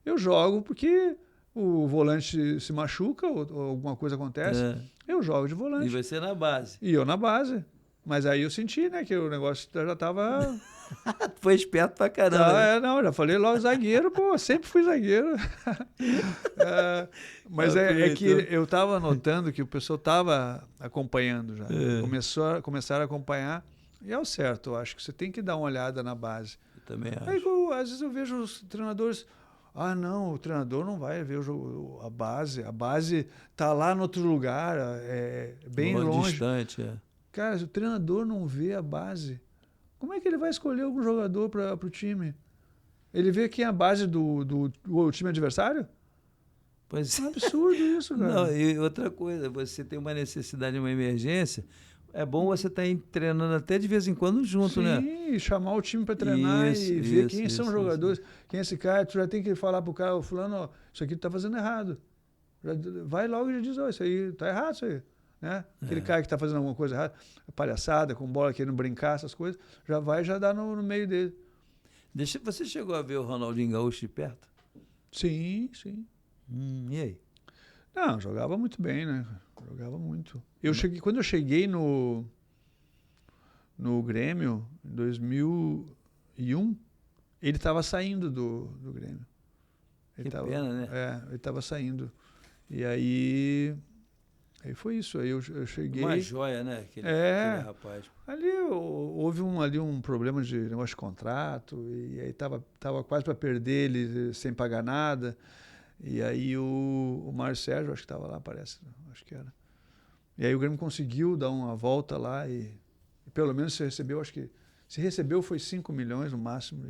eu jogo porque o volante se machuca ou alguma coisa acontece. Eu jogo de volante. E você na base. E eu na base. Mas aí eu senti, né, que o negócio já tava... Foi esperto pra caramba. Não, já falei logo zagueiro, pô, sempre fui zagueiro. Mas é que eu tava notando que o pessoal tava acompanhando já. Começaram a acompanhar. E é o certo, eu acho que você tem que dar uma olhada na base. Eu também acho. Aí, às vezes eu vejo os treinadores... Ah, não, o treinador não vai ver a base. A base tá lá no outro lugar, bem longe. Distante, Cara, se o treinador não vê a base, como é que ele vai escolher algum jogador para o time? Ele vê quem é a base do time adversário? Pois é um absurdo isso, cara. Não, e outra coisa, você tem uma necessidade, uma emergência, é bom você estar treinando até de vez em quando junto, né? Sim, chamar o time para treinar e ver quem são os jogadores. Quem é esse cara, tu já tem que falar pro cara, fulano, ó, isso aqui tu tá fazendo errado. Vai logo e já diz, ó, isso aí, tá errado isso aí. Né? Aquele cara que está fazendo alguma coisa errada, palhaçada, com bola, querendo brincar, essas coisas, já dá no meio dele. Você chegou a ver o Ronaldinho Gaúcho de perto? Sim. E aí? Não, jogava muito bem, né? Jogava muito. Quando eu cheguei no Grêmio, em 2001, ele estava saindo do Grêmio. Pena, né? Ele estava saindo. E aí foi isso, aí eu cheguei... Uma joia, né? Aquele rapaz. Ali houve um problema de negócio de contrato, e aí tava quase para perder ele sem pagar nada, e aí o Mário Sérgio, acho que estava lá, parece, acho que era. E aí o Grêmio conseguiu dar uma volta lá e pelo menos se recebeu, acho que se recebeu foi 5 milhões no máximo.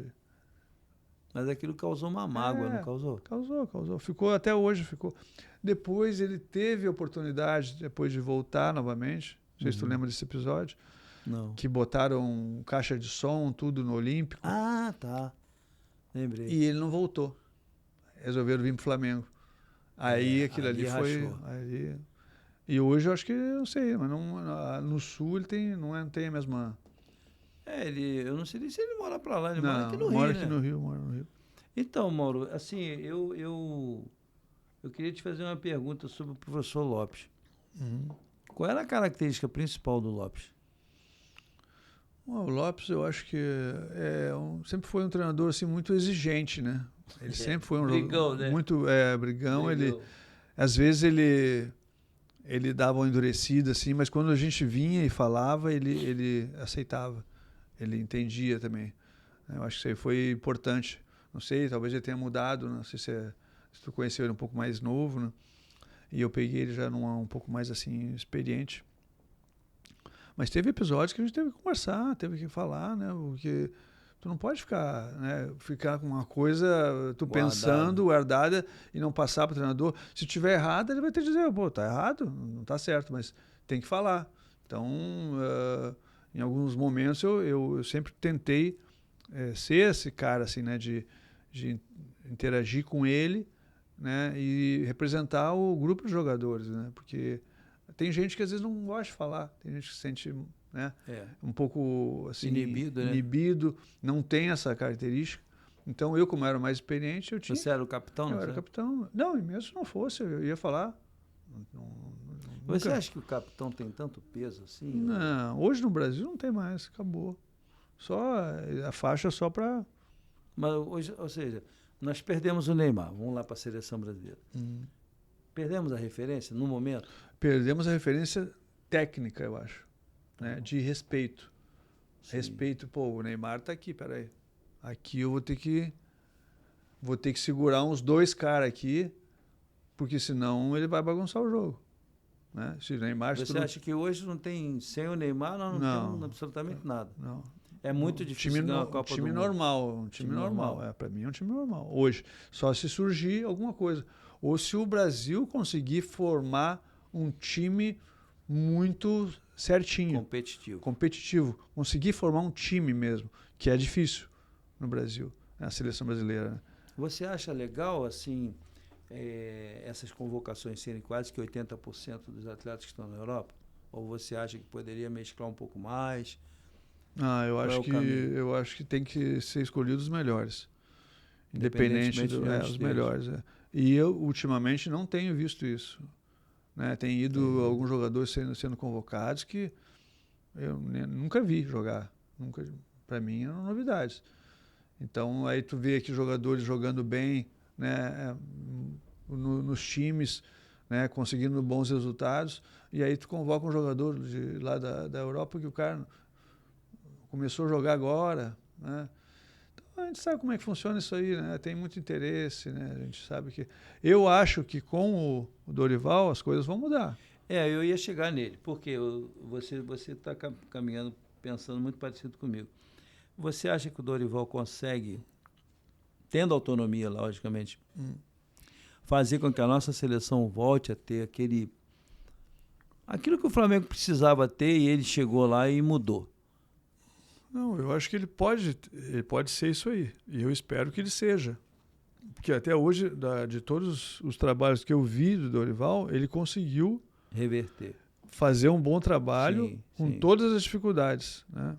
Mas aquilo causou uma mágoa, não causou? Causou. Ficou até hoje, ficou. Depois ele teve a oportunidade, depois de voltar novamente, não sei se tu lembra desse episódio, não. Que botaram caixa de som, tudo no Olímpico. Ah, tá. Lembrei. E ele não voltou. Resolveram vir pro Flamengo. Aí aquilo ali foi... E hoje eu acho que, eu não sei, mas no Sul ele não tem a mesma... eu não sei nem se ele mora para lá, ele mora aqui no Rio, mora aqui no Rio. Então, Mauro, assim, eu queria te fazer uma pergunta sobre o professor Lopes. Qual era a característica principal do Lopes? O Lopes, eu acho que sempre foi um treinador assim, muito exigente, né? Ele sempre foi um brigão, né? Muito brigão. Às vezes ele dava uma endurecida, assim, mas quando a gente vinha e falava, ele aceitava. Ele entendia também. Eu acho que isso aí foi importante. Não sei, talvez ele tenha mudado, não sei se tu conheceu ele um pouco mais novo, né? E eu peguei ele já um pouco mais assim, experiente. Mas teve episódios que a gente teve que conversar, teve que falar, né? Porque tu não pode ficar com uma coisa, pensando, guardada, e não passar para o treinador. Se tiver errado, ele vai ter que dizer, pô, tá errado, não tá certo, mas tem que falar. Então, em alguns momentos, eu sempre tentei ser esse cara, assim, né? De interagir com ele, né? E representar o grupo de jogadores, né? Porque Tem gente que às vezes não gosta de falar, tem gente que se sente, né, um pouco assim, inibido, não tem essa característica. Então eu, como era mais experiente, eu tinha... Você era o capitão? Eu era capitão. Não, e mesmo se não fosse, eu ia falar. Você acha que o capitão tem tanto peso assim? Não, hoje no Brasil não tem mais, acabou. Só a faixa só para... Mas hoje, ou seja, nós perdemos o Neymar, vamos lá para a seleção brasileira. Perdemos a referência no momento? Perdemos a referência técnica, eu acho, né? De respeito. Sim. Respeito, pô, o Neymar tá aqui, peraí. Aqui eu vou ter que segurar uns 2 caras aqui, porque senão ele vai bagunçar o jogo. Né? Se o Neymar... Você acha que hoje não tem, sem o Neymar, nós não temos absolutamente nada? Não. É muito difícil ganhar a Copa do Mundo. Um time normal. Para mim é um time normal. Hoje, só se surgir alguma coisa. Ou se o Brasil conseguir formar um time muito certinho. Competitivo. Conseguir formar um time mesmo, que é difícil no Brasil, na seleção brasileira. Né? Você acha legal, assim, essas convocações serem quase que 80% dos atletas que estão na Europa? Ou você acha que poderia mesclar um pouco mais? Eu acho que tem que ser escolhidos os melhores. Independente dos melhores. E eu, ultimamente, não tenho visto isso. Né? Tem ido alguns jogadores sendo convocados que eu nunca vi jogar. Para mim, eram novidades. Então, aí tu vê aqui jogadores jogando bem, né? Nos times, né? Conseguindo bons resultados, e aí tu convoca um jogador lá da Europa que o cara começou a jogar agora, né? Então, a gente sabe como é que funciona isso aí, né? Tem muito interesse, né? A gente sabe que... Eu acho que com o Dorival as coisas vão mudar. Eu ia chegar nele, porque você está caminhando, pensando muito parecido comigo. Você acha que o Dorival consegue, tendo autonomia, logicamente, fazer com que a nossa seleção volte a ter aquilo que o Flamengo precisava ter, e ele chegou lá e mudou? Não, eu acho que ele pode ser isso aí. E eu espero que ele seja. Porque até hoje, de todos os trabalhos que eu vi do Dorival, ele conseguiu reverter, fazer um bom trabalho com todas as dificuldades. Né?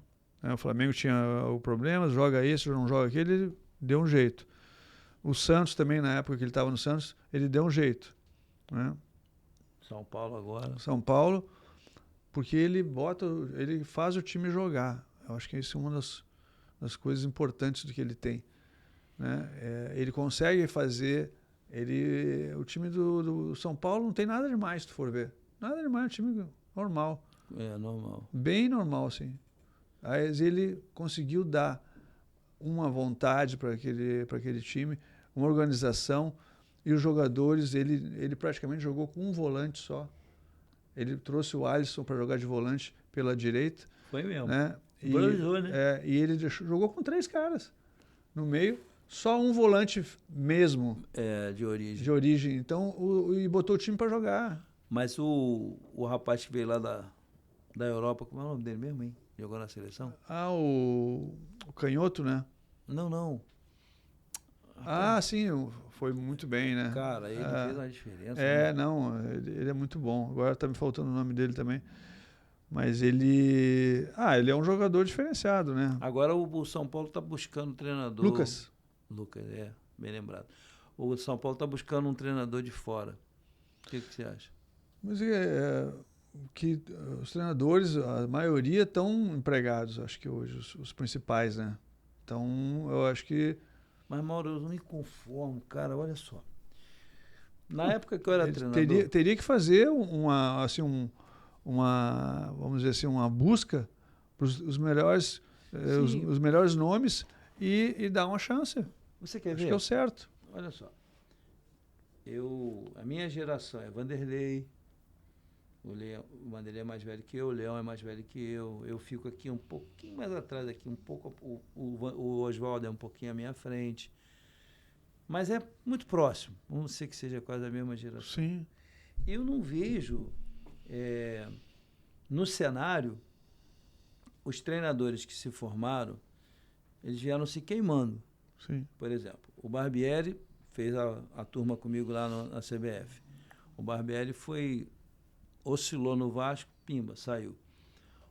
O Flamengo tinha o problema, joga esse, não joga aquele, ele deu um jeito. O Santos também, na época que ele estava no Santos, ele deu um jeito. Né? São Paulo agora. São Paulo, porque ele ele faz o time jogar. Eu acho que isso é uma das coisas importantes do que ele tem. Né? Ele consegue fazer... O time do São Paulo não tem nada demais, se tu for ver. Nada demais, é um time normal. Normal. Bem normal, sim. Mas ele conseguiu dar uma vontade para aquele time, uma organização, e os jogadores, ele praticamente jogou com um volante só. Ele trouxe o Alisson para jogar de volante pela direita. Foi mesmo. Né? Né? E ele jogou com 3 caras no meio, só um volante mesmo. De origem. De origem. Então, e botou o time para jogar. Mas o rapaz que veio lá da Europa, como é o nome dele mesmo, hein? Jogou na seleção? O canhoto, né? Não. Sim, foi muito bem, né? Cara, ele fez uma diferença. Não, ele é muito bom. Agora tá me faltando o nome dele também. Mas ele é um jogador diferenciado, né? Agora o São Paulo está buscando um treinador. Lucas, bem lembrado. O São Paulo está buscando um treinador de fora. O que você acha? Mas que os treinadores, a maioria estão empregados, acho que hoje, os principais, né? Então, eu acho que... Mas, Mauro, eu não me conformo, cara, olha só. Na época que eu era treinador... Teria que fazer vamos dizer assim, uma busca para os melhores, os melhores nomes e dar uma chance. Você quer ver? Acho que é o certo. Olha só. A minha geração é Vanderlei. O Vanderlei é mais velho que eu, o Leão é mais velho que eu. Eu fico aqui um pouquinho mais atrás, aqui um pouco. O Oswaldo é um pouquinho à minha frente. Mas é muito próximo. Vamos dizer que seja quase a mesma geração. Sim. Eu não vejo no cenário os treinadores que se formaram, eles vieram se queimando. Sim. Por exemplo, o Barbieri fez a turma comigo lá na CBF. O Barbieri foi oscilou no Vasco, pimba, saiu.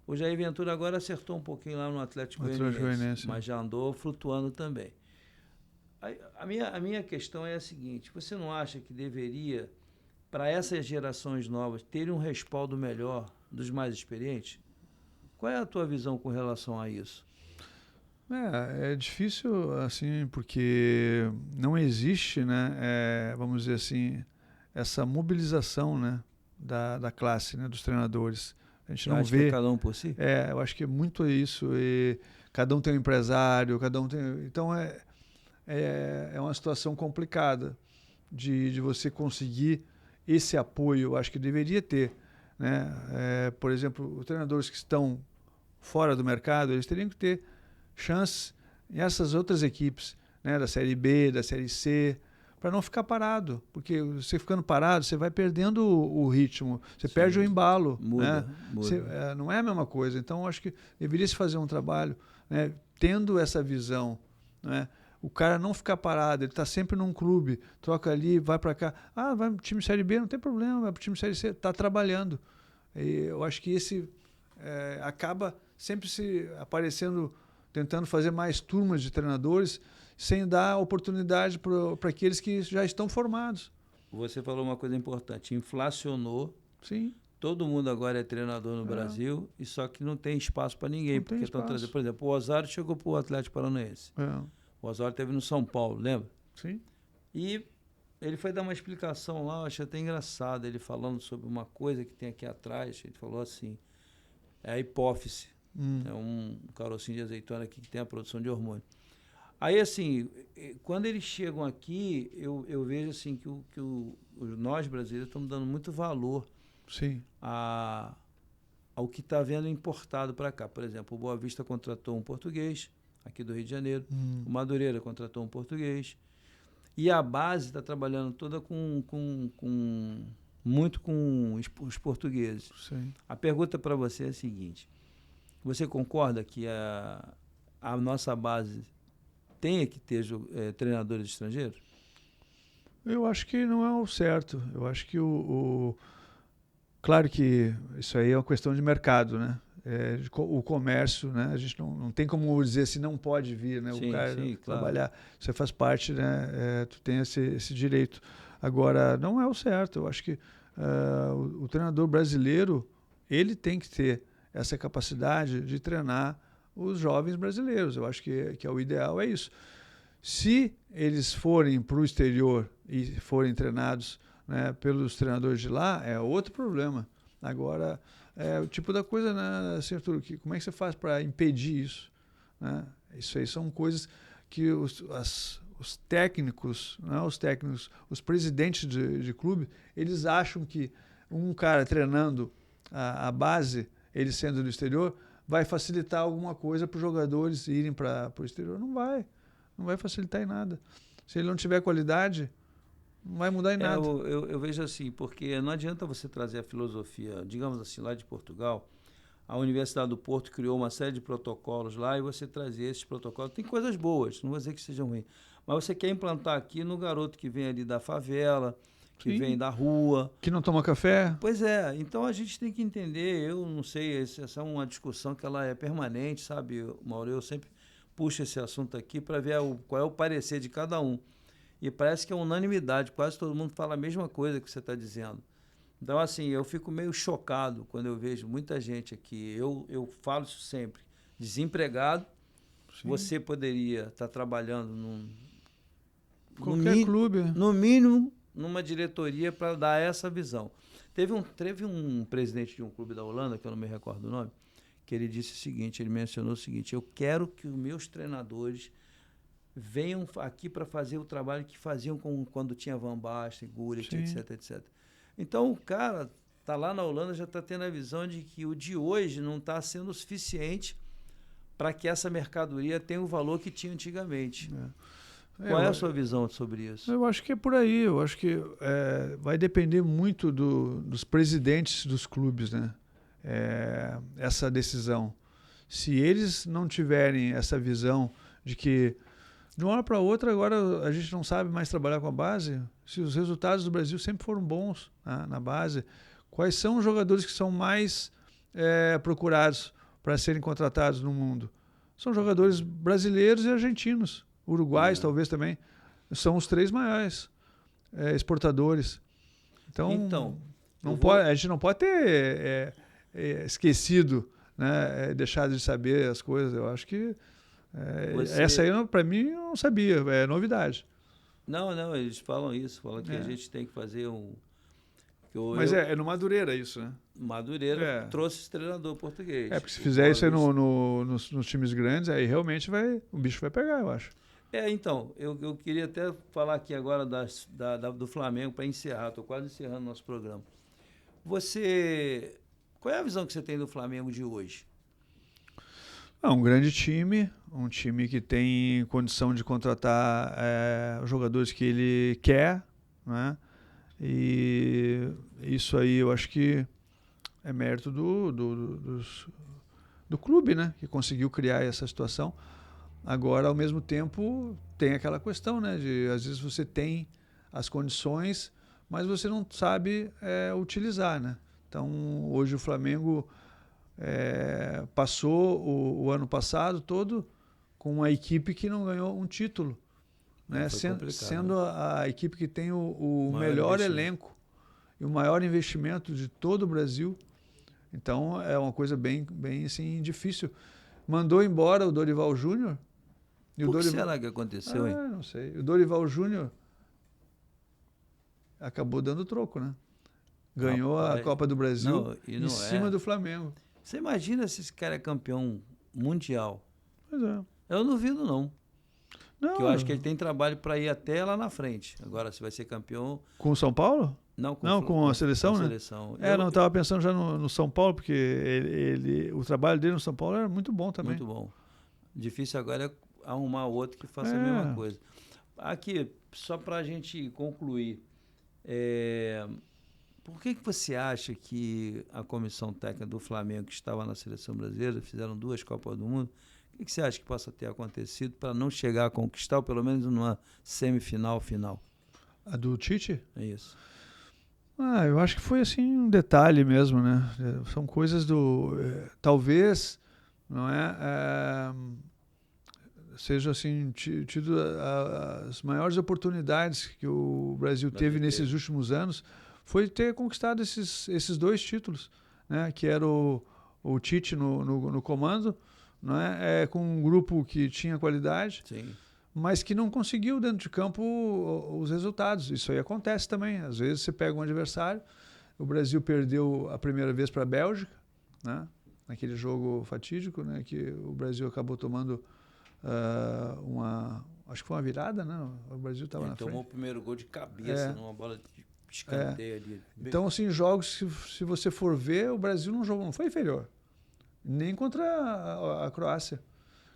O Jair Ventura agora acertou um pouquinho lá no Atlético Goianiense, mas já andou flutuando também. A minha questão é a seguinte, você não acha que deveria, para essas gerações novas, terem um respaldo melhor dos mais experientes? Qual é a tua visão com relação a isso? É difícil, assim, porque não existe, né, vamos dizer assim, essa mobilização, né, da classe, né, dos treinadores. A gente não vê. Que é cada um por si? Eu acho que é muito isso. E cada um tem um empresário, cada um tem. Então é uma situação complicada de você conseguir esse apoio. Eu acho que deveria ter, né? Por exemplo, os treinadores que estão fora do mercado, eles teriam que ter chances em essas outras equipes, né? Da Série B, da Série C, para não ficar parado, porque você ficando parado, você vai perdendo o ritmo, você perde o embalo. Muda, né? muda. Não é a mesma coisa. Então, acho que deveria se fazer um trabalho, né, tendo essa visão. Né? O cara não ficar parado, ele está sempre num clube, troca ali, vai para cá. Vai para o time Série B, não tem problema, vai para o time Série C, está trabalhando. E eu acho que esse acaba sempre se aparecendo, tentando fazer mais turmas de treinadores, sem dar oportunidade para aqueles que já estão formados. Você falou uma coisa importante, inflacionou. Sim. Todo mundo agora é treinador no Brasil, e só que não tem espaço para ninguém, porque estão trazendo. Por exemplo, o Osório chegou para o Atlético Paranaense. O Osório esteve no São Paulo, lembra? Sim. E ele foi dar uma explicação lá, eu achei até engraçado, ele falando sobre uma coisa que tem aqui atrás, ele falou assim, é a hipófise, é um carocinho de azeitona aqui que tem a produção de hormônio. Aí, assim, quando eles chegam aqui, eu vejo assim que nós brasileiros estamos dando muito valor Sim. ao que está vendo importado para cá. Por exemplo, o Boa Vista contratou um português, aqui do Rio de Janeiro, o Madureira contratou um português, e a base está trabalhando toda muito com os portugueses. Sim. A pergunta para você é a seguinte, você concorda que a nossa base tenha que ter treinadores estrangeiros? Eu acho que não é o certo. Eu acho que claro que isso aí é uma questão de mercado, né? O comércio, né? A gente não tem como dizer se não pode vir, né? Sim, o cara sim, trabalhar. Claro. Você faz parte, né? Tu tem esse direito. Agora, não é o certo. Eu acho que o treinador brasileiro, ele tem que ter essa capacidade de treinar os jovens brasileiros. Eu acho que o ideal é isso. Se eles forem para o exterior e forem treinados, né, pelos treinadores de lá, é outro problema. Agora, o tipo da coisa, né, assim, Arthur, como é que você faz para impedir isso? Né? Isso aí são coisas que os técnicos, né, os presidentes de clube, eles acham que um cara treinando a base, ele sendo do exterior, vai facilitar alguma coisa para os jogadores irem para o exterior. Não vai facilitar em nada. Se ele não tiver qualidade, não vai mudar em nada. Eu vejo assim, porque não adianta você trazer a filosofia, digamos assim, lá de Portugal. A Universidade do Porto criou uma série de protocolos lá e você trazer esses protocolos. Tem coisas boas, não vou dizer que sejam ruins, mas você quer implantar aqui no garoto que vem ali da favela, que vem da rua. Que não toma café. Pois é, então a gente tem que entender, eu não sei, essa é uma discussão que ela é permanente, sabe, Mauro? Eu sempre puxo esse assunto aqui para ver qual é o parecer de cada um. E parece que é unanimidade, quase todo mundo fala a mesma coisa que você está dizendo. Então, assim, eu fico meio chocado quando eu vejo muita gente aqui, eu falo isso sempre, desempregado, sim, você poderia estar trabalhando qualquer clube. No mínimo, numa diretoria para dar essa visão. Teve um presidente de um clube da Holanda, que eu não me recordo o nome, que ele disse o seguinte, ele mencionou o seguinte, eu quero que os meus treinadores venham aqui para fazer o trabalho que faziam quando tinha Van Basten, Gullit, etc, etc. Então, o cara está lá na Holanda, já está tendo a visão de que o de hoje não está sendo suficiente para que essa mercadoria tenha o valor que tinha antigamente. Qual é a sua visão sobre isso? Eu acho que é por aí. Eu acho que vai depender muito dos presidentes dos clubes, né? Essa decisão. Se eles não tiverem essa visão de que de uma hora para outra, agora a gente não sabe mais trabalhar com a base, se os resultados do Brasil sempre foram bons na base, Quais são os jogadores que são mais procurados para serem contratados no mundo? São jogadores brasileiros e argentinos. Uruguais, talvez também. São os 3 maiores exportadores. Então a gente não pode ter esquecido, né, deixado de saber as coisas. Eu acho que essa aí, para mim, eu não sabia. É novidade. Não, eles falam isso. Falam que a gente tem que fazer Mas é no Madureira isso, né? Madureira trouxe esse treinador português. Porque se fizer isso aí nos times grandes, aí realmente o bicho vai pegar, eu acho. Então, eu queria até falar aqui agora do Flamengo para encerrar. Estou quase encerrando nosso programa. Qual é a visão que você tem do Flamengo de hoje? Um grande time, um time que tem condição de contratar os jogadores que ele quer, né? E isso aí eu acho que é mérito do clube, né? Que conseguiu criar essa situação. Agora, ao mesmo tempo, tem aquela questão, né? De às vezes você tem as condições, mas você não sabe utilizar, né? Então, hoje o Flamengo passou o ano passado todo com uma equipe que não ganhou um título, né? Sendo a equipe que tem o melhor elenco e o maior investimento de todo o Brasil. Então, é uma coisa bem assim, difícil. Mandou embora o Dorival Júnior. O que será que aconteceu, hein? Não sei. O Dorival Júnior acabou dando troco, né? Ganhou a Copa do Brasil em cima do Flamengo. Você imagina se esse cara é campeão mundial? Pois é. Eu não duvido, não. Porque eu acho que ele tem trabalho para ir até lá na frente. Agora, se vai ser campeão... Com o São Paulo? Não, com a seleção, né? Eu estava pensando já no São Paulo, porque o trabalho dele no São Paulo era muito bom também. Muito bom. Difícil agora é arrumar outro que faça a mesma coisa. Aqui, só para a gente concluir, por que você acha que a comissão técnica do Flamengo, que estava na seleção brasileira, fizeram 2 Copas do Mundo, o que você acha que possa ter acontecido para não chegar a conquistar, ou pelo menos numa semifinal, final? A do Tite? É isso. Eu acho que foi assim um detalhe mesmo, né? São coisas talvez, não seja assim tido as maiores oportunidades que o Brasil teve nesses últimos anos, foi ter conquistado esses 2 títulos, né? Que era o Tite no comando, não é? Com um grupo que tinha qualidade. Sim. Mas que não conseguiu dentro de campo os resultados. Isso aí acontece também. Às vezes você pega um adversário, o Brasil perdeu a primeira vez para a Bélgica, né? Naquele jogo fatídico, né? Que o Brasil acabou tomando acho que foi uma virada, né? O Brasil estava na frente. Tomou o primeiro gol de cabeça numa bola de escanteio ali. Então, assim, jogos, se você for ver, o Brasil não foi inferior. Nem contra a Croácia.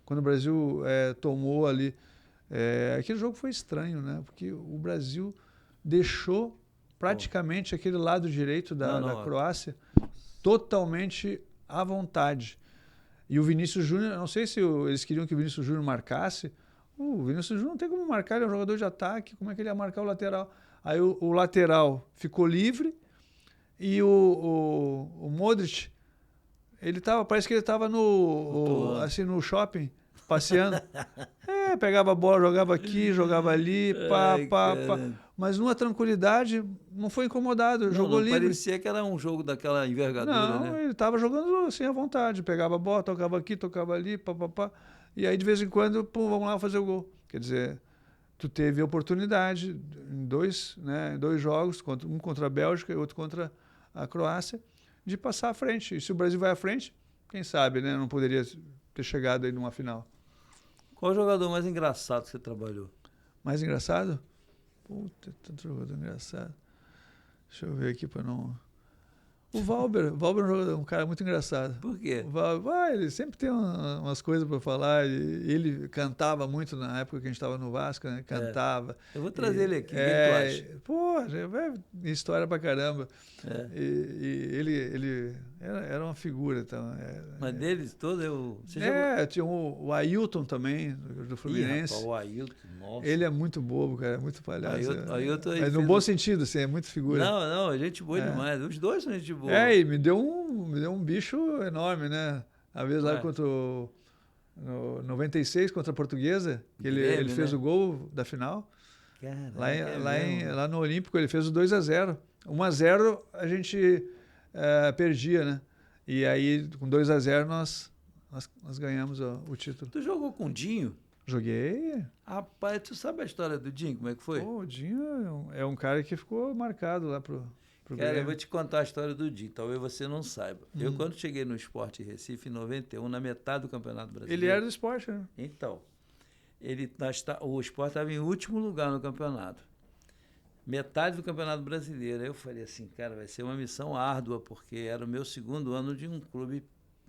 Quando o Brasil tomou ali... aquele jogo foi estranho, né? Porque o Brasil deixou praticamente aquele lado direito da Croácia totalmente à vontade. E o Vinícius Júnior, não sei se eles queriam que o Vinícius Júnior marcasse. O Vinícius Júnior não tem como marcar, ele é um jogador de ataque, como é que ele ia marcar o lateral? Aí o lateral ficou livre e o Modric, parece que ele estava no shopping, passeando. Pegava a bola, jogava aqui, jogava ali, pá. Mas numa tranquilidade, não foi incomodado, jogou livre. Parecia que era um jogo daquela envergadura, né? Não, ele estava jogando assim à vontade, pegava a bola, tocava aqui, tocava ali, pá. E aí de vez em quando, pum, vamos lá fazer o gol. Quer dizer, tu teve a oportunidade em 2 jogos, um contra a Bélgica e outro contra a Croácia, de passar à frente. E se o Brasil vai à frente, quem sabe, né? Não poderia ter chegado aí numa final. Qual o jogador mais engraçado que você trabalhou? Mais engraçado? Puta, tanto jogador engraçado. Deixa eu ver aqui para não... O Valber é um cara muito engraçado. Por quê? O Valber, ele sempre tem umas coisas para falar. Ele cantava muito na época que a gente estava no Vasco, né? Cantava. Eu vou trazer ele aqui, o que tu acha? Pô, história pra caramba. E ele era uma figura. Então, Mas deles todos tinha o Ailton também, do Fluminense. Rapaz, o Ailton, nossa. Ele é muito bobo, cara, muito palhaço. Ailton, mas no bom sentido, assim, é muito figura. Não, gente boa demais. Os dois são gente boa. E me deu um bicho enorme, né? A vez lá contra no 96, contra a Portuguesa, que ele fez o gol da final. Caraca, lá no Olímpico, ele fez o 2-0. 1-0 a gente perdia, né? E aí, com 2-0, nós ganhamos o título. Tu jogou com o Dinho? Joguei. Rapaz, tu sabe a história do Dinho? Como é que foi? Pô, o Dinho é um cara que ficou marcado lá pro Cara, Grêmio. eu vou te contar a história do Dinho, talvez você não saiba. Eu, quando cheguei no Sport Recife, em 91, na metade do Campeonato Brasileiro... Ele era do Sport, né? Então, o Sport estava em último lugar no campeonato. Metade do Campeonato Brasileiro. Aí eu falei assim, cara, vai ser uma missão árdua, porque era o meu segundo ano de um clube,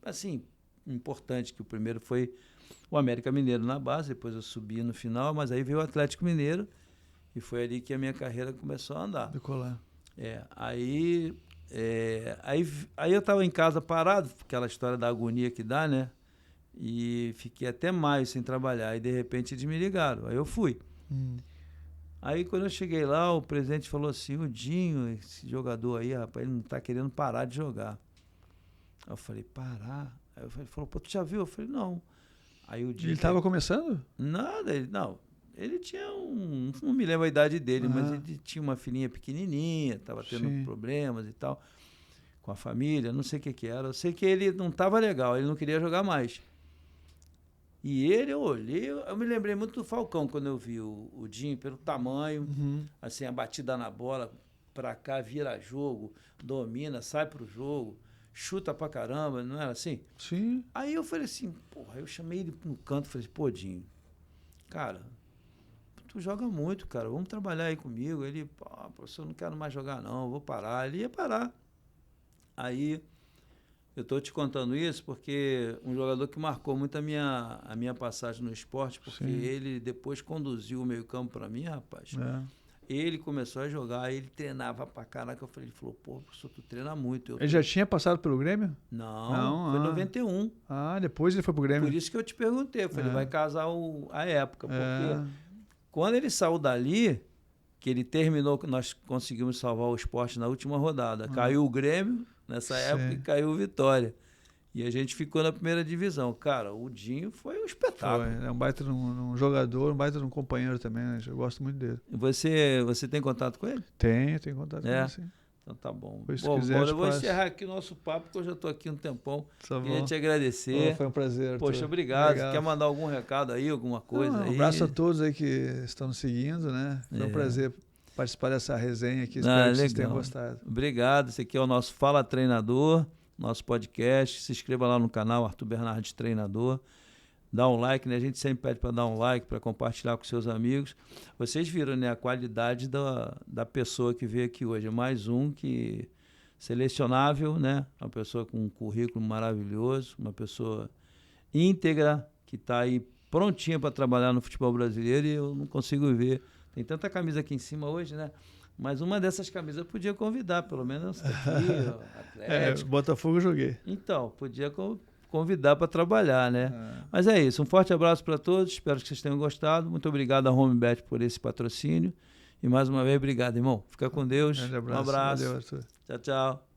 assim, importante, que o primeiro foi o América Mineiro na base, depois eu subi no final, mas aí veio o Atlético Mineiro e foi ali que a minha carreira começou a andar. Decolar. Aí eu estava em casa parado, aquela história da agonia que dá, né? E fiquei até maio sem trabalhar. E de repente eles me ligaram. Aí eu fui. Aí quando eu cheguei lá, o presidente falou assim, o Dinho, esse jogador aí, rapaz, ele não está querendo parar de jogar. Aí eu falei, parar? Aí ele falou, pô, tu já viu? Eu falei, não. Aí o Dinho... Ele estava começando? Nada, ele tinha não me lembro a idade dele, mas ele tinha uma filhinha pequenininha, estava tendo problemas e tal, com a família, não sei o que era. Eu sei que ele não estava legal, ele não queria jogar mais. E eu olhei, eu me lembrei muito do Falcão, quando eu vi o Dinho, pelo tamanho, assim, a batida na bola, pra cá, vira jogo, domina, sai pro jogo, chuta pra caramba, não era assim? Sim. Aí eu falei assim, porra, eu chamei ele no canto, falei, pô, Dinho, cara, tu joga muito, cara, vamos trabalhar aí comigo. Ele, pô, professor, eu não quero mais jogar não, vou parar. Ele ia parar. Aí, eu estou te contando isso porque um jogador que marcou muito a minha passagem no esporte, porque ele depois conduziu o meio-campo para mim, rapaz. Ele começou a jogar, ele treinava pra caraca. Ele falou, pô, professor, tu treina muito. Ele já tinha passado pelo Grêmio? Não, foi em 91. Depois ele foi pro Grêmio. Por isso que eu te perguntei, eu falei, vai casar a época, porque quando ele saiu dali, que ele terminou, que nós conseguimos salvar o Sport na última rodada, caiu o Grêmio nessa época e caiu o Vitória. E a gente ficou na primeira divisão. Cara, o Dinho foi um espetáculo. É um baita de um jogador, um baita de um companheiro também, né? Eu gosto muito dele. Você tem contato com ele? Tenho contato com ele, sim. Então tá bom. Bom, eu vou encerrar aqui o nosso papo, porque eu já estou aqui um tempão. Queria te agradecer. Foi um prazer, Arthur. Poxa, obrigado. Quer mandar algum recado aí, alguma coisa aí? Um abraço a todos aí que estão nos seguindo, né? Foi um prazer participar dessa resenha aqui. Espero que vocês tenham gostado. Obrigado. Esse aqui é o nosso Fala Treinador, nosso podcast. Se inscreva lá no canal Arthur Bernardes Treinador. Dá um like, né? A gente sempre pede para dar um like, para compartilhar com seus amigos. Vocês viram, né, a qualidade da pessoa que veio aqui hoje. É mais um que selecionável, né? Uma pessoa com um currículo maravilhoso, uma pessoa íntegra, que está aí prontinha para trabalhar no futebol brasileiro, e eu não consigo ver. Tem tanta camisa aqui em cima hoje, né? Mas uma dessas camisas eu podia convidar, pelo menos aqui, Atlético. Botafogo eu joguei. Então, podia convidar para trabalhar, né? Mas é isso, um forte abraço para todos, espero que vocês tenham gostado. Muito obrigado à HomeBet por esse patrocínio. E mais uma vez, obrigado, irmão. Fica com Deus. Um abraço. Um abraço. Valeu, Arthur. Tchau, tchau.